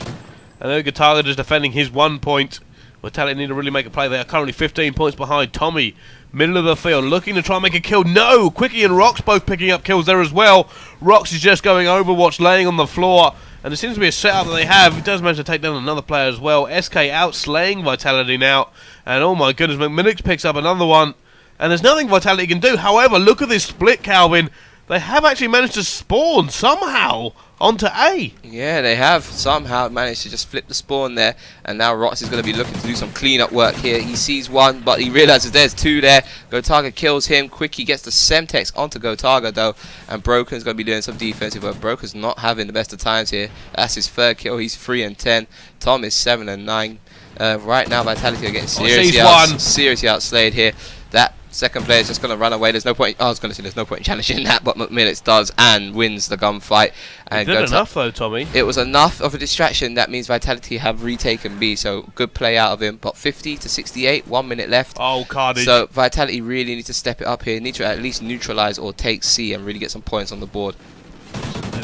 And then Gotaga just defending his 1 point. Vitality need to really make a play. They are currently 15 points behind. Tommy, middle of the field, looking to try and make a kill. No! Quickie and Rox both picking up kills there as well. Rox is just going Overwatch, laying on the floor. And there seems to be a setup that they have. He does manage to take down another player as well. SK out slaying Vitality now. And oh my goodness, McMillix picks up another one. And there's nothing Vitality can do. However, look at this split, Calvin. They have actually managed to spawn somehow onto A. Yeah, they have somehow managed to just flip the spawn there, and now Rox is going to be looking to do some cleanup work here. He sees one, but he realizes there's two there. Gotaga kills him. Quickie gets the Semtex onto Gotaga though, and Broken's going to be doing some defensive work. Broken's not having the best of times here. That's his third kill. He's 3-10. Tom is 7-9. Right now, Vitality are getting seriously outslayed here. That second player is just going to run away. There's no point. I was going to say there's no point in challenging that, but McMillix does and wins the gunfight. And did enough though, Tommy. It was enough of a distraction. That means Vitality have retaken B. So good play out of him. But 50-68, 1 minute left. Oh, Carnage. So Vitality really need to step it up here. Need to at least neutralize or take C and really get some points on the board.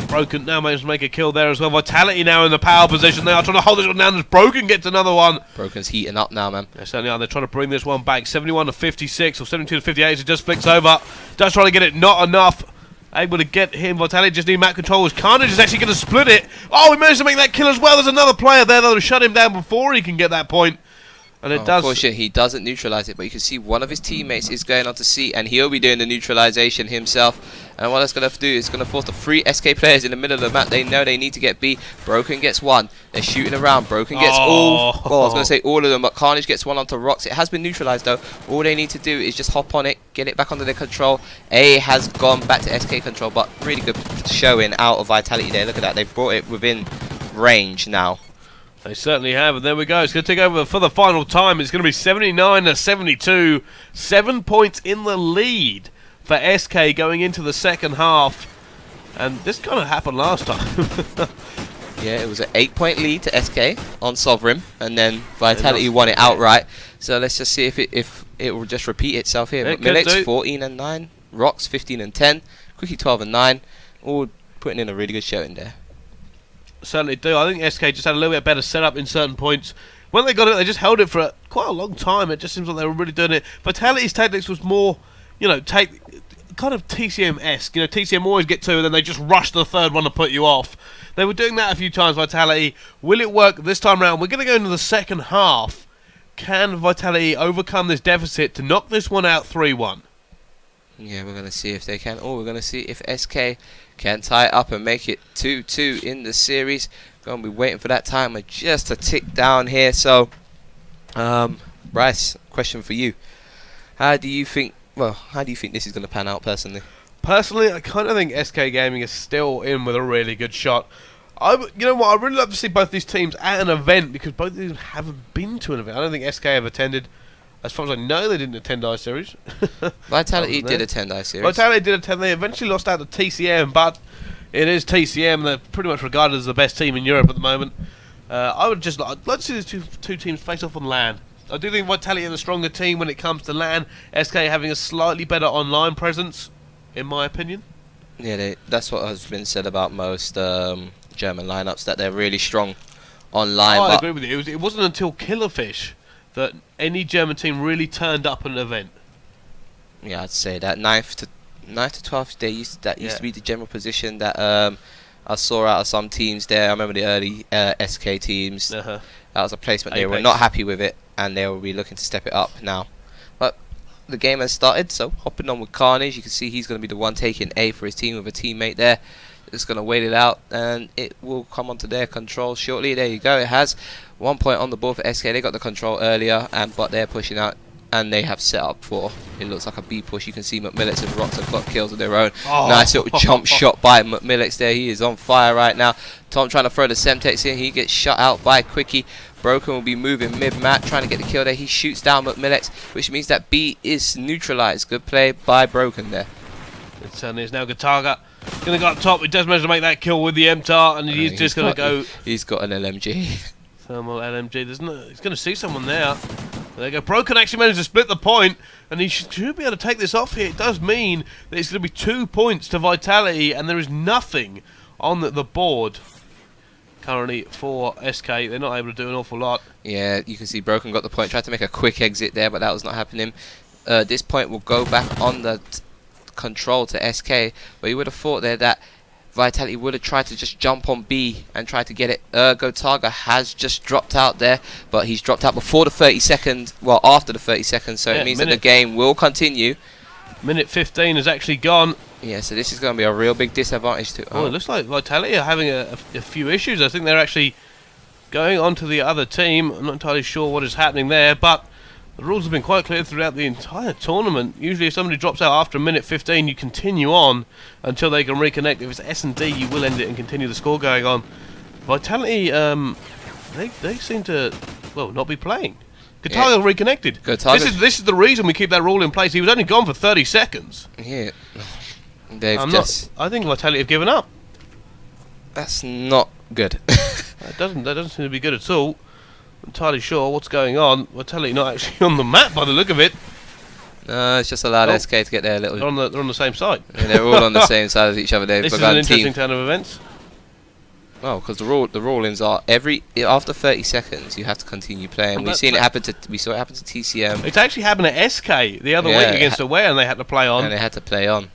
Broken now managed to make a kill there as well. Vitality now in the power position. They are trying to hold this one down as Broken gets another one. Broken's heating up now, man. They certainly are. They're trying to bring this one back. 71-56 or 72-58 as it just flicks over. Does try to get it. Not enough. Able to get him. Vitality just need map control as Carnage is actually going to split it. Oh, he managed to make that kill as well. There's another player there that will shut him down before he can get that point. And it does. Unfortunately, he doesn't neutralize it, but you can see one of his teammates is going on to C, and he'll be doing the neutralization himself. And what that's going to do is going to force the 3 SK players in the middle of the map. They know they need to get B. Broken gets 1. They're shooting around. Broken gets all. Well, I was going to say all of them, but Carnage gets 1 onto Rocks. It has been neutralized though. All they need to do is just hop on it, get it back under their control. A has gone back to SK control, but really good showing out of Vitality there. Look at that. They've brought it within range now. They certainly have, and there we go. It's going to take over for the final time. It's going to be 79-72. 7 points in the lead for SK going into the second half. And this kind of happened last time. Yeah, it was an 8-point lead to SK on Sovereign, and then Vitality won it outright. So let's just see if it will just repeat itself here. Milix 14-9, Rocks 15-10, Quickie 12-9, all putting in a really good showing there. Certainly do. I think SK just had a little bit better setup in certain points. When they got it, they just held it for quite a long time. It just seems like they were really doing it. Vitality's tactics was more, kind of TCM-esque. TCM always get 2 and then they just rush the third one to put you off. They were doing that a few times, Vitality. Will it work this time around? We're going to go into the second half. Can Vitality overcome this deficit to knock this one out 3-1? Yeah, we're going to see if they can. Or we're going to see if SK can tie it up and make it 2-2 in the series. Going to be waiting for that timer just to tick down here. So, Bryce, question for you. How do you think this is going to pan out personally? Personally, I kind of think SK Gaming is still in with a really good shot. You know what? I'd really love to see both these teams at an event because both of these haven't been to an event. I don't think SK have attended. As far as I know, they didn't attend iSeries. Vitality did attend iSeries. Vitality did attend. They eventually lost out to TCM, but it is TCM. They're pretty much regarded as the best team in Europe at the moment. I'd like to see these two teams face off on LAN. I do think Vitality are the stronger team when it comes to LAN. SK having a slightly better online presence, in my opinion. Yeah, that's what has been said about most German lineups, that they're really strong online. I agree with you. It wasn't until Killerfish that any German team really turned up at an event. Yeah, I'd say that 9th to 12th, used to be the general position that I saw out of some teams there. I remember the early SK teams. That was a placement they were not happy with it, and they will be looking to step it up now. But the game has started, so hopping on with Carnage. You can see he's going to be the one taking A for his team with a teammate there. Just going to wait it out, and it will come onto their control shortly. There you go. It has 1 point on the board for SK. They got the control earlier, but they're pushing out, and they have set up for, it looks like a B push. You can see McMillix and Rocks have got kills of their own. Nice little jump shot by McMillix there. He is on fire right now. Tom trying to throw the Semtex in. He gets shut out by Quickie. Broken will be moving mid-map, trying to get the kill there. He shoots down McMillix, which means that B is neutralized. Good play by Broken there. It certainly is now Gataga. Going to go up top. He does manage to make that kill with the MTAR, and he's just going to go. He's got an LMG. Thermal LMG. He's going to see someone there. There you go. Broken actually managed to split the point, and he should be able to take this off here. It does mean that it's going to be 2 points to Vitality, and there is nothing on the board currently for SK. They're not able to do an awful lot. Yeah, you can see Broken got the point. Tried to make a quick exit there, but that was not happening. This point will go back on the control to SK, but you would have thought there that Vitality would have tried to just jump on B and try to get it. Gotaga has just dropped out there, but he's dropped out before the 30 seconds, well, after the 30 seconds, so it means that the game will continue. Minute 15 has actually gone. Yeah, so this is going to be a real big disadvantage to... Oh, it looks like Vitality are having a few issues. I think they're actually going on to the other team. I'm not entirely sure what is happening there, but the rules have been quite clear throughout the entire tournament. Usually if somebody drops out after a minute 15, you continue on until they can reconnect. If it's S&D, you will end it and continue the score going on. Vitality, they seem to, well, not be playing. Gataga reconnected. This is the reason we keep that rule in place. He was only gone for 30 seconds. Yeah. I think Vitality have given up. That's not good. That doesn't seem to be good at all. I'm entirely sure what's going on. Vitality not actually on the map by the look of it. No, it's just allowed SK to get their little... They're on the same side. Yeah, they're all on the same side as each other. This is an interesting turn of events. Oh, because the rulings are after 30 seconds you have to continue playing. We saw it happen to TCM. It's actually happened at SK the other week against Aware, and they had to play on.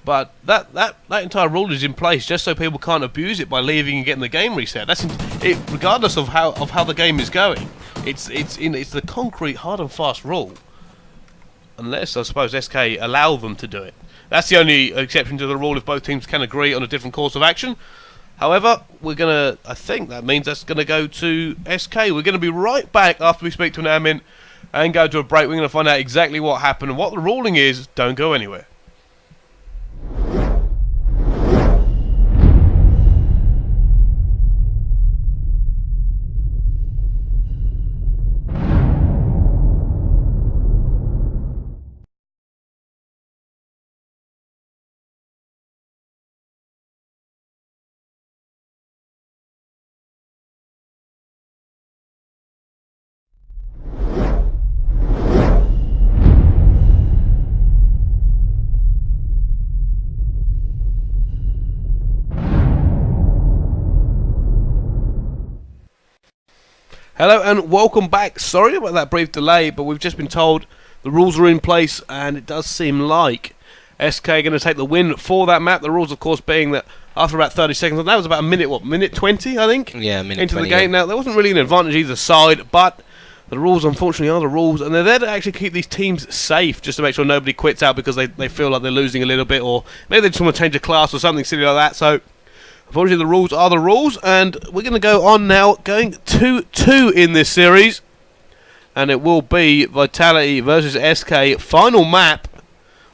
But that entire rule is in place just so people can't abuse it by leaving and getting the game reset. That's regardless of how the game is going. It's the concrete, hard and fast rule. Unless, I suppose, SK allow them to do it. That's the only exception to the rule if both teams can agree on a different course of action. However, I think that means that's going to go to SK. We're going to be right back after we speak to an admin and go to a break. We're going to find out exactly what happened and what the ruling is. Don't go anywhere. Hello and welcome back. Sorry about that brief delay, but we've just been told the rules are in place and it does seem like SK are going to take the win for that map. The rules, of course, being that after about 30 seconds, and that was about a minute, minute 20, I think? Yeah, minute into 20, the game. yeah. Now, there wasn't really an advantage either side, but the rules, unfortunately, are the rules, and they're there to actually keep these teams safe, just to make sure nobody quits out because they feel like they're losing a little bit, or maybe they just want to change a class or something silly like that. So, unfortunately, the rules are the rules, and we're going to go on now, going 2-2 in this series, and it will be Vitality versus SK, final map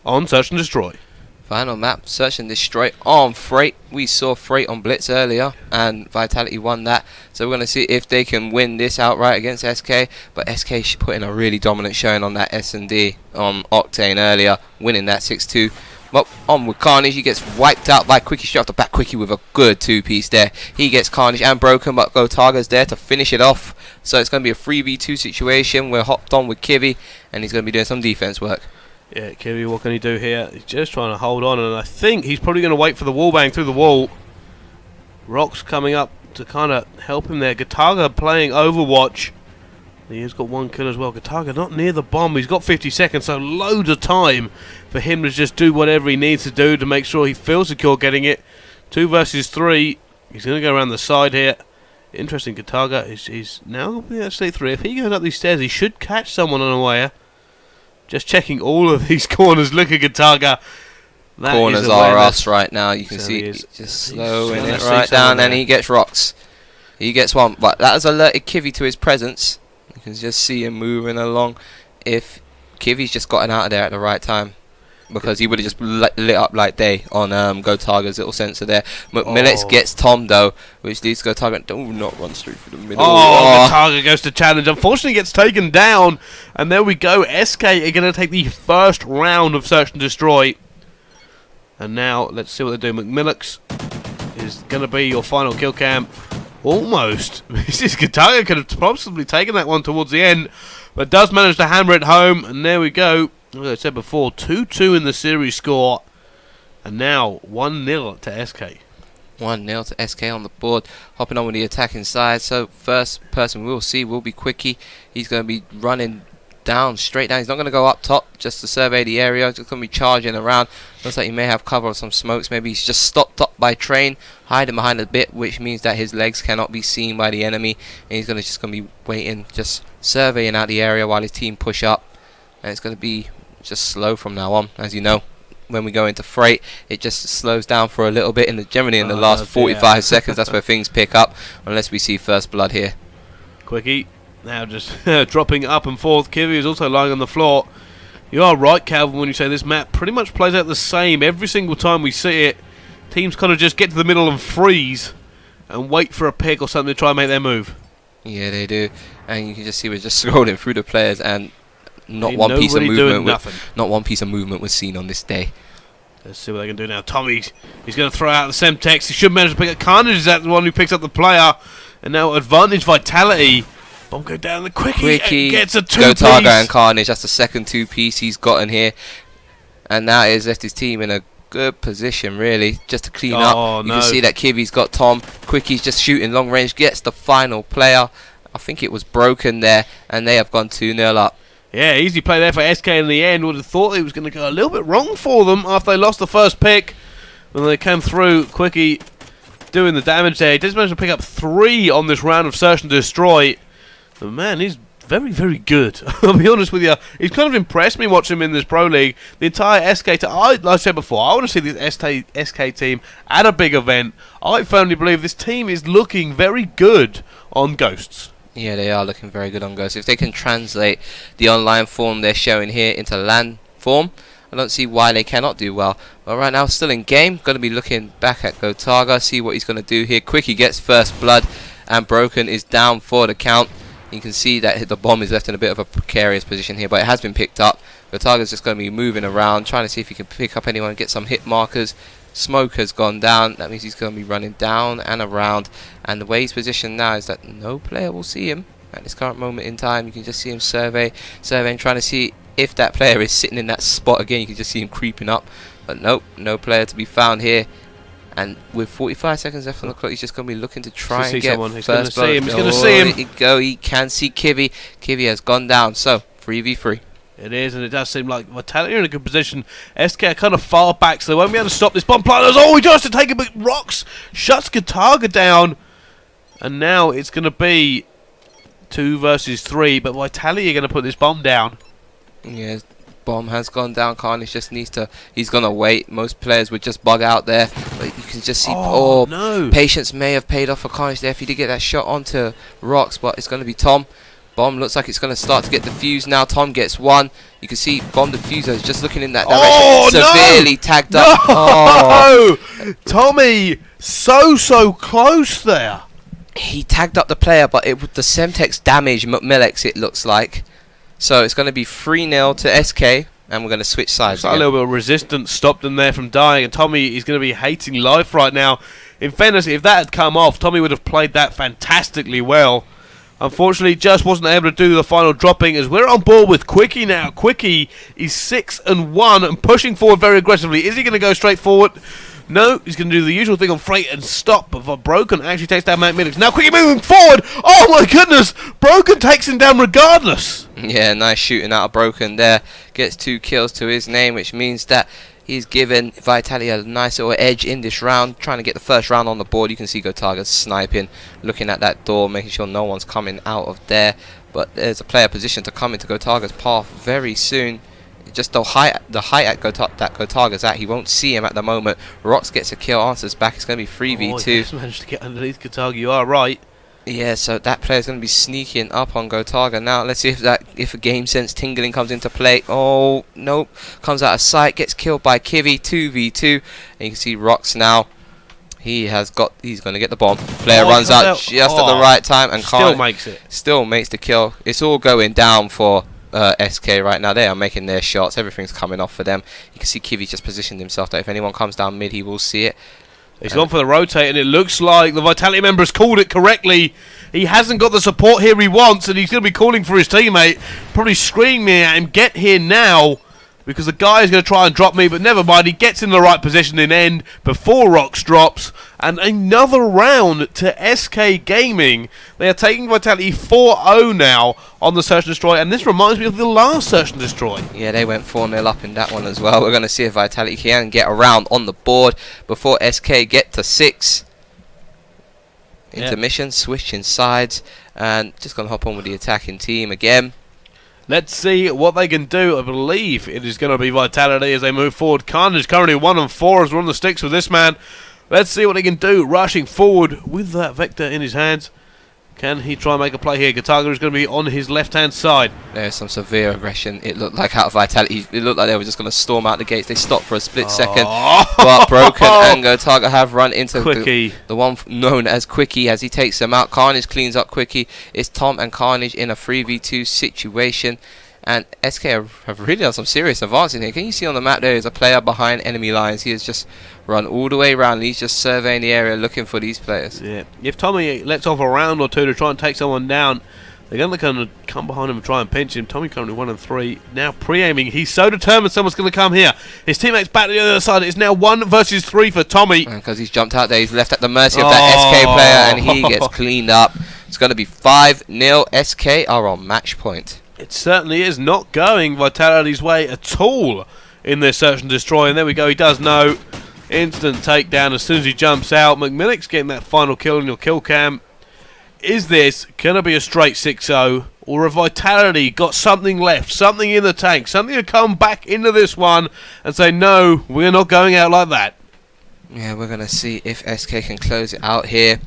on Search and Destroy. Final map, Search and Destroy on Freight. We saw Freight on Blitz earlier, and Vitality won that. So we're going to see if they can win this outright against SK. But SK put in a really dominant showing on that S&D on Octane earlier, winning that 6-2. Well, on with Carnage, he gets wiped out by Quickie straight off the back. Quickie with a good two-piece there. He gets Carnage and Broken, but Gotarga's there to finish it off. So it's going to be a 3v2 situation. We're hopped on with Kivy, and he's going to be doing some defense work. Yeah, Kivy, what can he do here? He's just trying to hold on, and I think he's probably going to wait for the wallbang through the wall. Rock's coming up to kind of help him there. Gotarga playing Overwatch. He has got one kill as well. Gotarga not near the bomb. He's got 50 seconds, so loads of time for him to just do whatever he needs to do to make sure he feels secure getting it. 2 versus 3. He's going to go around the side here. Interesting, Gotarga is now going to stay 3. If he goes up these stairs, he should catch someone unaware. Just checking all of these corners. Look at Gotarga. Corners are us right now. You can see he's just slowing it right down, and he gets rocks. He gets one, but that has alerted Kivy to his presence. You can just see him moving along. If Kivy's just gotten out of there at the right time, because he would have just lit up like day on Gotarga's little sensor there. McMillets gets Tom though, which leads to Gotarga. Do not run straight through the middle. Gotarga goes to challenge. Unfortunately, gets taken down, and there we go. SK are going to take the first round of Search and Destroy. And now let's see what they do. McMillets is going to be your final kill cam. Almost. Mrs. Gotarga could have possibly taken that one towards the end, but does manage to hammer it home. And there we go. As I said before, 2-2 in the series score, and now 1-0 to SK. 1-0 to SK on the board, hopping on with the attacking side. So first person we'll see will be Quickie. He's going to be running down, straight down. He's not going to go up top just to survey the area. He's just going to be charging around. Looks like he may have cover of some smokes. Maybe he's just stopped up by train, hiding behind a bit, which means that his legs cannot be seen by the enemy. And he's just going to be waiting, just surveying out the area while his team push up. And it's going to be just slow from now on. As you know, when we go into Freight, it just slows down for a little bit. Generally in the last 45 seconds, that's where things pick up, unless we see first blood here. Quickie now just dropping up and forth. Kivy is also lying on the floor. You are right, Calvin, when you say this map pretty much plays out the same every single time we see it. Teams kind of just get to the middle and freeze and wait for a pick or something to try and make their move. Yeah, they do. And you can just see we're just scrolling through the players, and not one piece of movement was seen on this day. Let's see what they can do now. Tommy, he's going to throw out the Semtex. He should manage to pick up Carnage. Is that the one who picks up the player? And now advantage Vitality. Bomb go down the Quickie gets a two-piece. Gotarga and Carnage. That's the second two-piece he's gotten here. And that has left his team in a good position, really, just to clean up. You can see that Kivy's got Tom. Quickie's just shooting long range. Gets the final player. I think it was Broken there. And they have gone 2-0 up. Yeah, easy play there for SK in the end. Would have thought it was going to go a little bit wrong for them after they lost the first pick. When they came through, Quickie doing the damage there. He does manage to pick up 3 on this round of Search and Destroy. The man is very, very good. I'll be honest with you. He's kind of impressed me watching him in this Pro League. The entire SK team, like I said before, I want to see this SK team at a big event. I firmly believe this team is looking very good on Ghosts. Yeah, they are looking very good on Ghosts. If they can translate the online form they're showing here into LAN form, I don't see why they cannot do well. But right now, still in game. Going to be looking back at Gotaga, see what he's going to do here. Quickie gets first blood, and Broken is down for the count. You can see that the bomb is left in a bit of a precarious position here, but it has been picked up. Gotaga's just going to be moving around, trying to see if he can pick up anyone and get some hit markers. Smoke has gone down. That means he's going to be running down and around. And the way he's positioned now is that no player will see him at this current moment in time. You can just see him surveying, trying to see if that player is sitting in that spot again. You can just see him creeping up. But nope, no player to be found here. And with 45 seconds left on the clock, he's just going to be looking to try and get first blood. He's going to see him. He can see Kivy. Kivy has gone down. So 3v3. It is, and it does seem like Vitality are in a good position. SK are kind of far back, so they won't be able to stop this bomb plant. Oh, he tries to take it, but Rocks shuts Gotaga down. And now it's going to be 2 versus 3, but Vitality are going to put this bomb down. Yeah, bomb has gone down. Carnage just needs to, he's going to wait. Most players would just bug out there, but you can just see, no. Patience may have paid off for Carnage there if he did get that shot onto Rocks, but it's going to be Tom. Bomb looks like it's going to start to get defused now. Tom gets one. You can see Bomb Diffuser is just looking in that direction. Severely tagged up. No! Tommy, so close there. He tagged up the player, but it the Semtex damage Milex, it looks like. So it's going to be 3-0 to SK, and we're going to switch sides. A little bit of resistance stopped them there from dying, and Tommy is going to be hating life right now. In fairness, if that had come off, Tommy would have played that fantastically well. Unfortunately, just wasn't able to do the final dropping, as we're on board with Quickie now. Quickie is 6-1 and pushing forward very aggressively. Is he going to go straight forward? No, he's going to do the usual thing on Freight and stop, but Broken actually takes down Mount Minix. Now Quickie moving forward. Oh my goodness, Broken takes him down regardless. Yeah, nice shooting out of Broken there. Gets 2 kills to his name, which means that he's given Vitality a nice little edge in this round, trying to get the first round on the board. You can see Gotaga sniping, looking at that door, making sure no one's coming out of there. But there's a player positioned to come into Gotaga's path very soon. Just the height at that Gotaga's at, he won't see him at the moment. Rox gets a kill, answers back. It's going to be 3v2. Oh, he just managed to get underneath Gotaga. You are right. Yeah, so that player's going to be sneaking up on Gotaga now. Let's see if a game sense tingling comes into play. Oh, nope. Comes out of sight, gets killed by Kivy, 2v2. And you can see Rox now. He's going to get the bomb. Player runs out just at the right time and still makes the kill. It's all going down for SK right now. They are making their shots. Everything's coming off for them. You can see Kivy just positioned himself that if anyone comes down mid, he will see it. He's gone for the rotate, and it looks like the Vitality member has called it correctly. He hasn't got the support here he wants, and he's going to be calling for his teammate, probably screaming at him, get here now, because the guy is going to try and drop me, but never mind. He gets in the right position in end before Rox drops, and another round to SK Gaming. They are taking Vitality 4-0 now on the Search and Destroy, and this reminds me of the last Search and Destroy. Yeah, they went 4-0 up in that one as well. We're going to see if Vitality can get around on the board before SK get to 6. Intermission, switching sides, and just going to hop on with the attacking team again. Let's see what they can do. I believe it is going to be Vitality as they move forward. Carnage currently 1-4 as we're on the sticks with this man. Let's see what they can do. Rushing forward with that Vector in his hands. Can he try and make a play here? Gotaga is going to be on his left-hand side. There's some severe aggression. It looked like out of Vitality. It looked like they were just going to storm out the gates. They stopped for a split second. But Broken and Gotaga have run into the one known as Quickie as he takes them out. Carnage cleans up Quickie. It's Tom and Carnage in a 3v2 situation. And SK have really done some serious advancing here. Can you see on the map there is a player behind enemy lines? He has just run all the way around. He's just surveying the area looking for these players. Yeah. If Tommy lets off a round or two to try and take someone down, they're going to kind of come behind him and try and pinch him. Tommy currently 1-3. Now pre-aiming. He's so determined someone's going to come here. His teammates back to the other side. It's now 1 versus 3 for Tommy. Because he's jumped out there. He's left at the mercy of that SK player and he gets cleaned up. It's going to be 5-0. SK are on match point. It certainly is not going Vitality's way at all in this Search and Destroy. And there we go. He does know. Instant takedown as soon as he jumps out. McMillick's getting that final kill in your kill cam. is this going to be a straight 6-0, or have Vitality got something left, something in the tank, something to come back into this one and say, no, we're not going out like that? Yeah, we're going to see if SK can close it out here,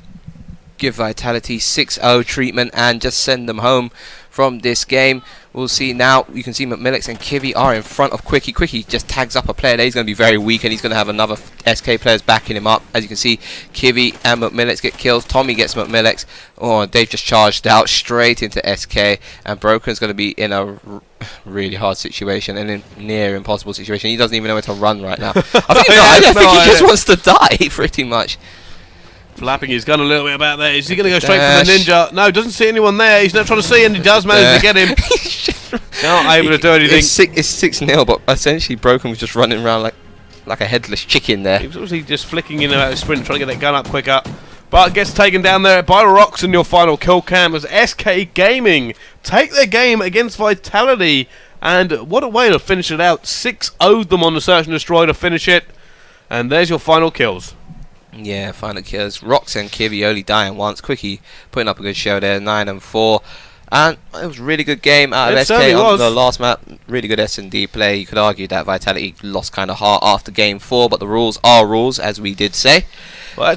give Vitality 6-0 treatment, and just send them home from this game. We'll see now. You can see McMillix and Kivy are in front of Quickie. Quickie just tags up a player there. He's going to be very weak, and he's going to have another SK players backing him up. As you can see, Kivy and McMillix get kills. Tommy gets McMillix. Oh, they've just charged out straight into SK, and Broken's going to be in a really hard situation and in near impossible situation. He doesn't even know where to run right now. I think, I think he just wants to die, pretty much. Flapping his gun a little bit about there. Is he going to go straight for the ninja? No, doesn't see anyone there. He's not trying to see, and he does manage to get him. Not able to do anything. It's 6-0, but essentially Broken was just running around like a headless chicken there. He was obviously just flicking in and out of sprint, trying to get that gun up quicker. But gets taken down there by Rocks in your final kill cam as SK Gaming take their game against Vitality. And what a way to finish it out. 6-0'd them on the Search and Destroy to finish it. And there's your final kills. Yeah, final kills. Rocks and Kivy only dying once. Quickie putting up a good show there, 9-4. And it was a really good game out of SK on the last map. Really good S&D play. You could argue that Vitality lost kind of heart after game 4, but the rules are rules, as we did say. Well,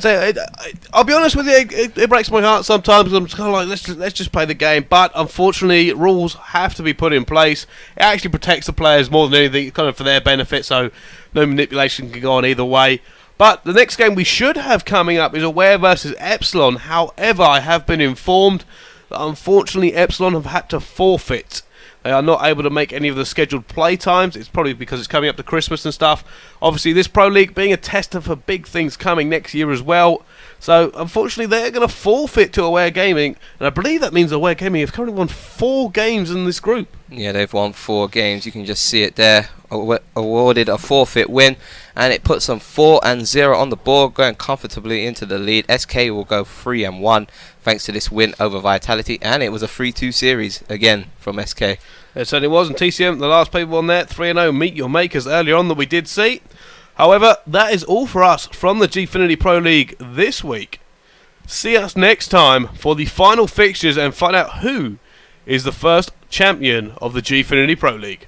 I'll be honest with you, it breaks my heart sometimes. I'm just kind of like, let's just play the game. But unfortunately, rules have to be put in place. It actually protects the players more than anything, kind of for their benefit, so no manipulation can go on either way. But the next game we should have coming up is Aware versus Epsilon. However, I have been informed that unfortunately Epsilon have had to forfeit. They are not able to make any of the scheduled play times. It's probably because it's coming up to Christmas and stuff. Obviously, this Pro League being a tester for big things coming next year as well. So, unfortunately, they're going to forfeit to Aware Gaming. And I believe that means Aware Gaming have currently won 4 games in this group. Yeah, they've won 4 games. You can just see it there. Awarded a forfeit win. And it puts them 4-0 on the board, going comfortably into the lead. SK will go 3-1 thanks to this win over Vitality. And it was a 3-2 series, again, from SK. It certainly was. And TCM, the last people on there, 3-0, meet your makers earlier on that we did see. However, that is all for us from the Gfinity Pro League this week. See us next time for the final fixtures and find out who is the first champion of the Gfinity Pro League.